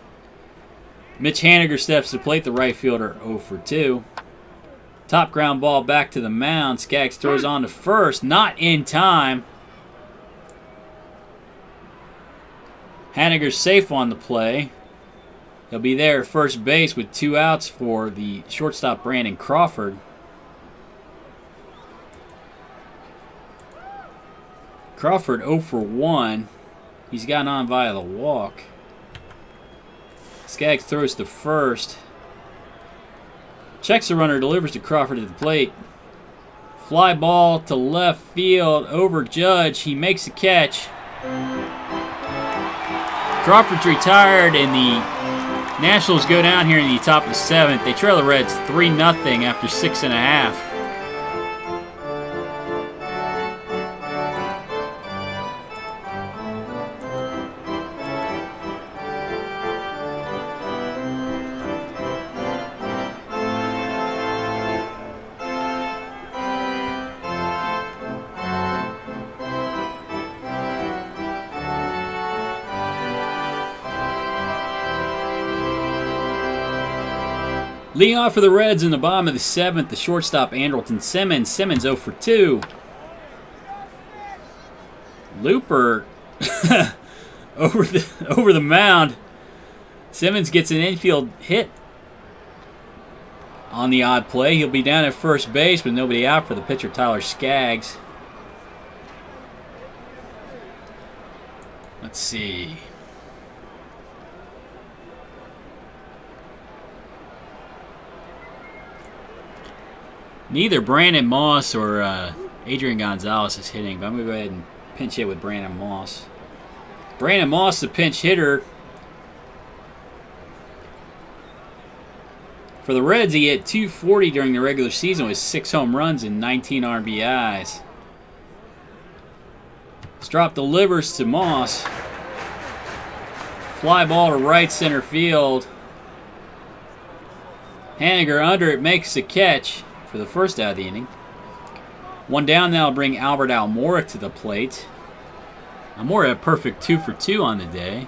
Mitch Haniger steps to plate, the right fielder 0 for 2. Top ground ball back to the mound. Skaggs throws on to first. Not in time. Haniger's safe on the play. He'll be there at first base with 2 outs for the shortstop Brandon Crawford. Crawford 0 for 1. He's gotten on via the walk. Skaggs throws to first. Checks the runner, delivers to Crawford at the plate. Fly ball to left field over Judge. He makes the catch. Crawford's retired, and the Nationals go down here in the top of the 7th. They trail the Reds 3-0 after 6.5. Leading off for the Reds in the bottom of the 7th, the shortstop Andrelton Simmons. Simmons 0 for 2. Looper over the mound. Simmons gets an infield hit on the odd play. He'll be down at first base with nobody out for the pitcher Tyler Skaggs. Let's see. Neither Brandon Moss or Adrian Gonzalez is hitting, but I'm going to go ahead and pinch hit with Brandon Moss. Brandon Moss, the pinch hitter. For the Reds, he hit .240 during the regular season with 6 home runs and 19 RBIs. Strop delivers to Moss. Fly ball to right center field. Haniger under it, makes the catch for the first out of the inning. One down, now bring Albert Almora to the plate. Almora a perfect 2 for 2 on the day.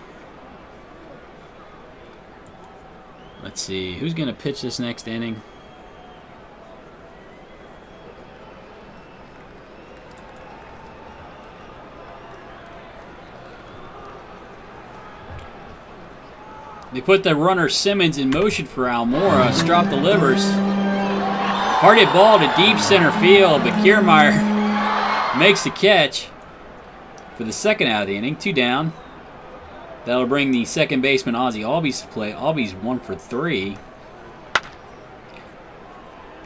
Let's see, who's going to pitch this next inning? They put the runner Simmons in motion for Almora. Strop delivers. Hard hit ball to deep center field, but Kiermaier makes the catch for the second out of the inning. 2 down. That'll bring the second baseman Ozzie Albies to play. Albies 1 for 3.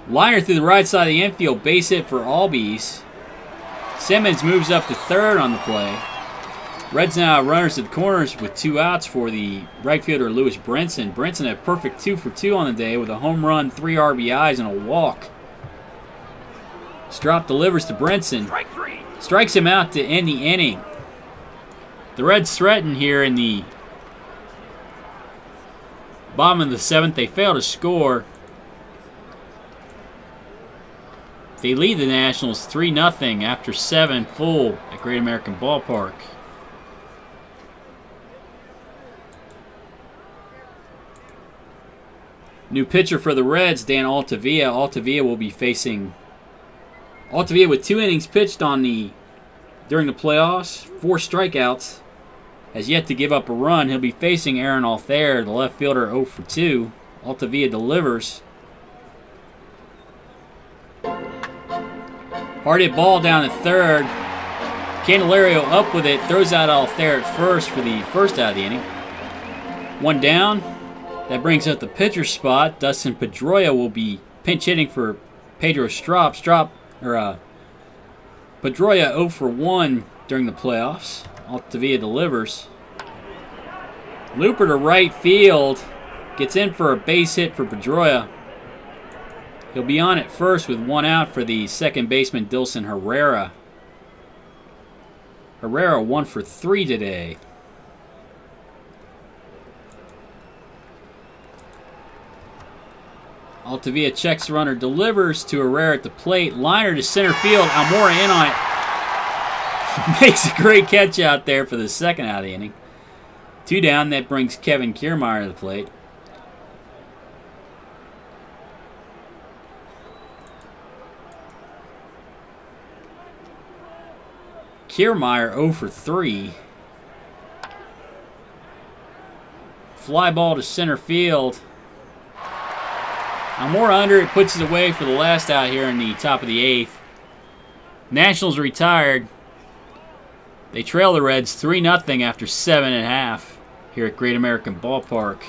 Liner through the right side of the infield, base hit for Albies. Simmons moves up to third on the play. Reds now have runners at the corners with 2 outs for the right fielder Lewis Brinson. Brinson a perfect 2 for 2 on the day with a home run, 3 RBIs, and a walk. Strop delivers to Brinson. Strike 3. Strikes him out to end the inning. The Reds threaten here in the bottom of the 7th. They fail to score. They lead the Nationals 3-0 after 7 full at Great American Ballpark. New pitcher for the Reds, Dan Altavilla. Altavilla will be facing Altavilla with 2 innings pitched during the playoffs, 4 strikeouts. Has yet to give up a run. He'll be facing Aaron Altherr, the left fielder, 0 for 2. Altavilla delivers. Hard hit ball down to third. Candelario up with it, throws out Altherr at first for the first out of the inning. 1 down. That brings up the pitcher spot. Dustin Pedroia will be pinch hitting for Pedro Strop. Pedroia 0 for 1 during the playoffs. Altavilla delivers. Looper to right field. Gets in for a base hit for Pedroia. He'll be on at first with 1 out for the second baseman Dilson Herrera. Herrera 1 for 3 today. Altavilla checks the runner, delivers to Herrera at the plate. Liner to center field. Almora in on it. Makes a great catch out there for the second out of the inning. 2 down. That brings Kevin Kiermaier to the plate. Kiermaier 0 for 3. Fly ball to center field. Almora under it, puts it away for the last out here in the top of the 8th. Nationals retired. They trail the Reds 3-0 after 7.5 here at Great American Ballpark.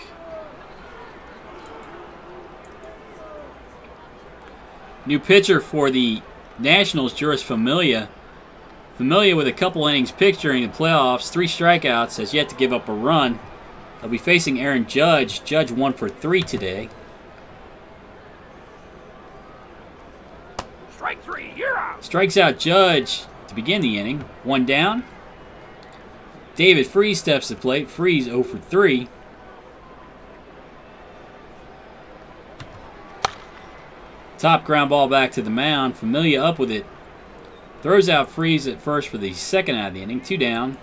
New pitcher for the Nationals, Juris Familia. Familia with a couple innings pitched during the playoffs, 3 strikeouts, has yet to give up a run. They'll be facing Aaron Judge. Judge 1 for 3 today. Strike 3, you're out. Strikes out Judge to begin the inning. 1 down. David Freese steps to the plate. Freese 0 for 3. Top ground ball back to the mound. Familia up with it. Throws out Freese at first for the second out of the inning. 2 down.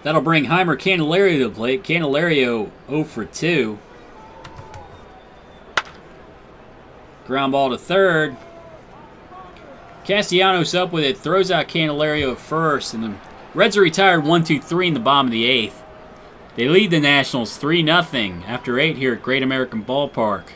That'll bring Heimer Candelario to the plate. Candelario 0 for 2. Ground ball to third. Castellanos up with it. Throws out Candelario at first. And the Reds are retired 1-2-3 in the bottom of the 8th. They lead the Nationals 3-0 after 8 here at Great American Ballpark.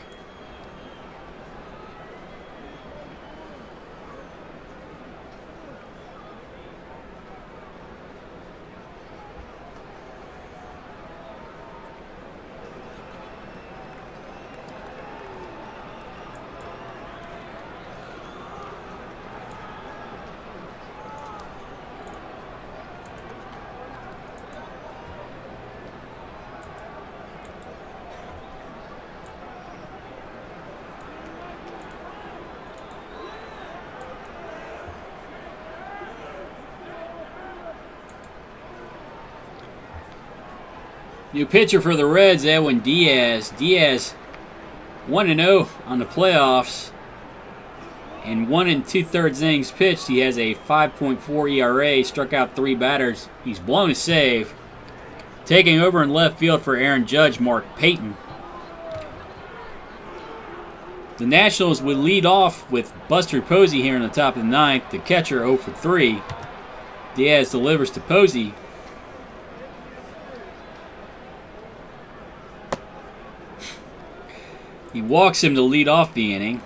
New pitcher for the Reds, Edwin Diaz. Diaz 1-0 on the playoffs. And 1 2/3 innings pitched. He has a 5.4 ERA, struck out 3 batters. He's blown a save. Taking over in left field for Aaron Judge, Mark Payton. The Nationals would lead off with Buster Posey here in the top of the 9th. The catcher 0 for 3. Diaz delivers to Posey. He walks him to lead off the inning.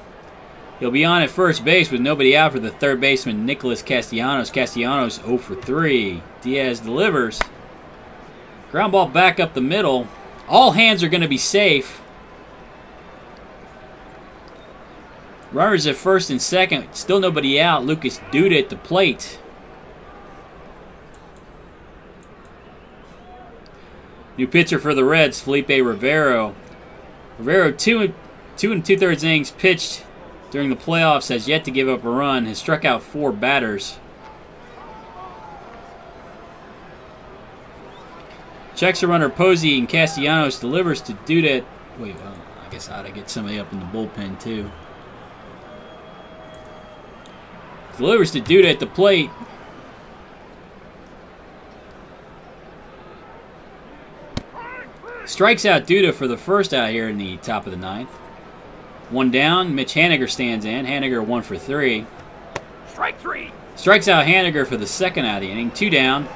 He'll be on at first base with nobody out for the third baseman, Nicholas Castellanos. Castellanos 0 for 3. Diaz delivers. Ground ball back up the middle. All hands are going to be safe. Runners at first and second. Still nobody out. Lucas Duda at the plate. New pitcher for the Reds, Felipe Rivero. Rivero, 2 2/3 innings pitched during the playoffs, has yet to give up a run. Has struck out 4 batters. Checks the runner Posey, and Castellanos delivers to Duda. Wait, well, I guess I ought to get somebody up in the bullpen too. Delivers to Duda at the plate. Strikes out Duda for the first out here in the top of the 9th. 1 down. Mitch Haniger stands in. Haniger 1 for 3. Strike 3. Strikes out Haniger for the second out of the inning. 2 down.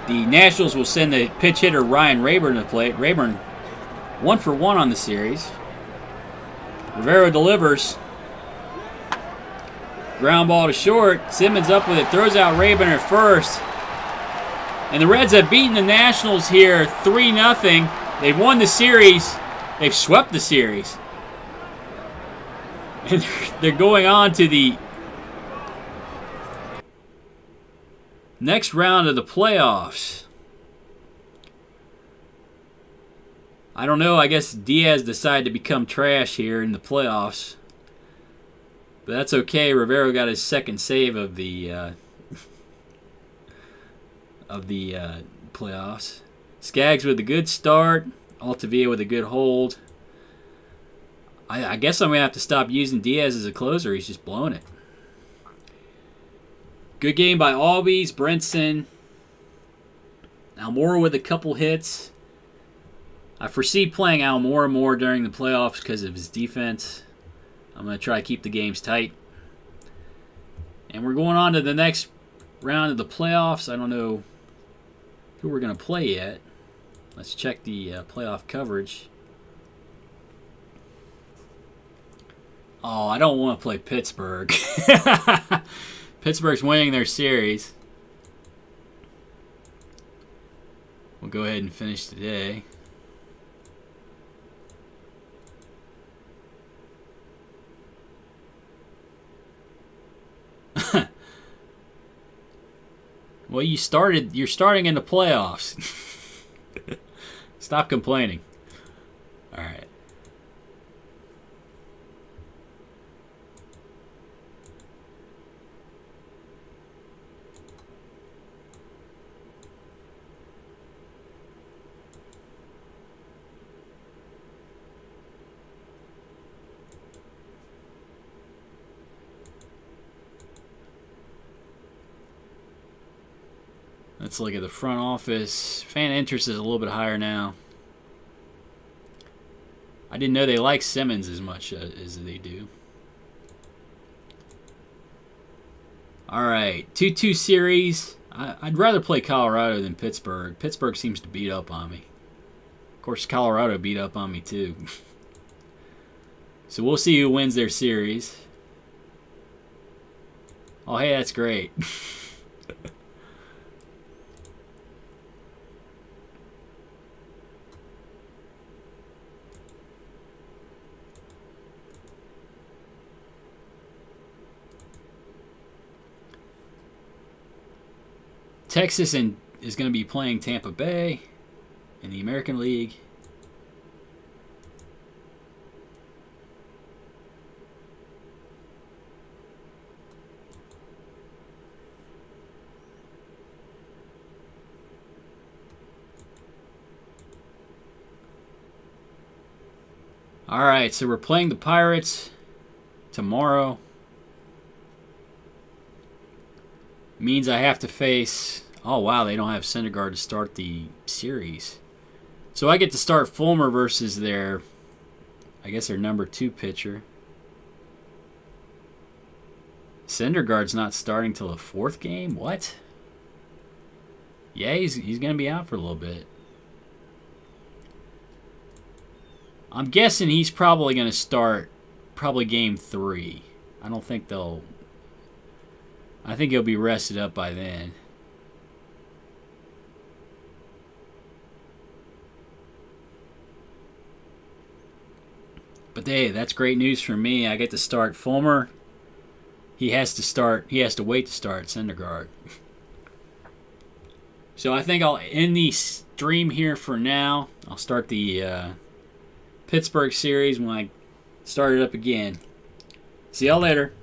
The Nationals will send the pitch hitter Ryan Rayburn to the plate. Rayburn 1 for 1 on the series. Rivero delivers. Ground ball to short. Simmons up with it. Throws out Rayburn at first. And the Reds have beaten the Nationals here 3-0. They've won the series. They've swept the series. And they're going on to the next round of the playoffs. I don't know. I guess Diaz decided to become trash here in the playoffs. But that's okay. Rivero got his second save of the playoffs. Skaggs with a good start. Altavia with a good hold. I guess I'm going to have to stop using Diaz as a closer. He's just blowing it. Good game by Albies. Brinson. Almora with a couple hits. I foresee playing Almora more during the playoffs because of his defense. I'm going to try to keep the games tight. And we're going on to the next round of the playoffs. I don't know who we're going to play yet. Let's check the playoff coverage. Oh, I don't want to play Pittsburgh. Pittsburgh's winning their series. We'll go ahead and finish today. Well, you're starting in the playoffs. Stop complaining. All right. Let's look at the front office. Fan interest is a little bit higher now. I didn't know they like Simmons as much as they do. Alright, 2-2 series. I'd rather play Colorado than Pittsburgh. Pittsburgh seems to beat up on me. Of course, Colorado beat up on me too. So we'll see who wins their series. Oh, hey, that's great. Texas is going to be playing Tampa Bay in the American League. Alright, so we're playing the Pirates tomorrow. Means I have to face... Oh, wow, they don't have Syndergaard to start the series. So I get to start Fulmer versus their... I guess their number 2 pitcher. Syndergaard's not starting till the 4th game? What? Yeah, he's going to be out for a little bit. I'm guessing he's probably going to start probably game 3. I don't think they'll... I think he'll be rested up by then. But hey, that's great news for me. I get to start Fulmer. He has to wait to start Syndergaard. So I think I'll end the stream here for now. I'll start the Pittsburgh series when I start it up again. See y'all later.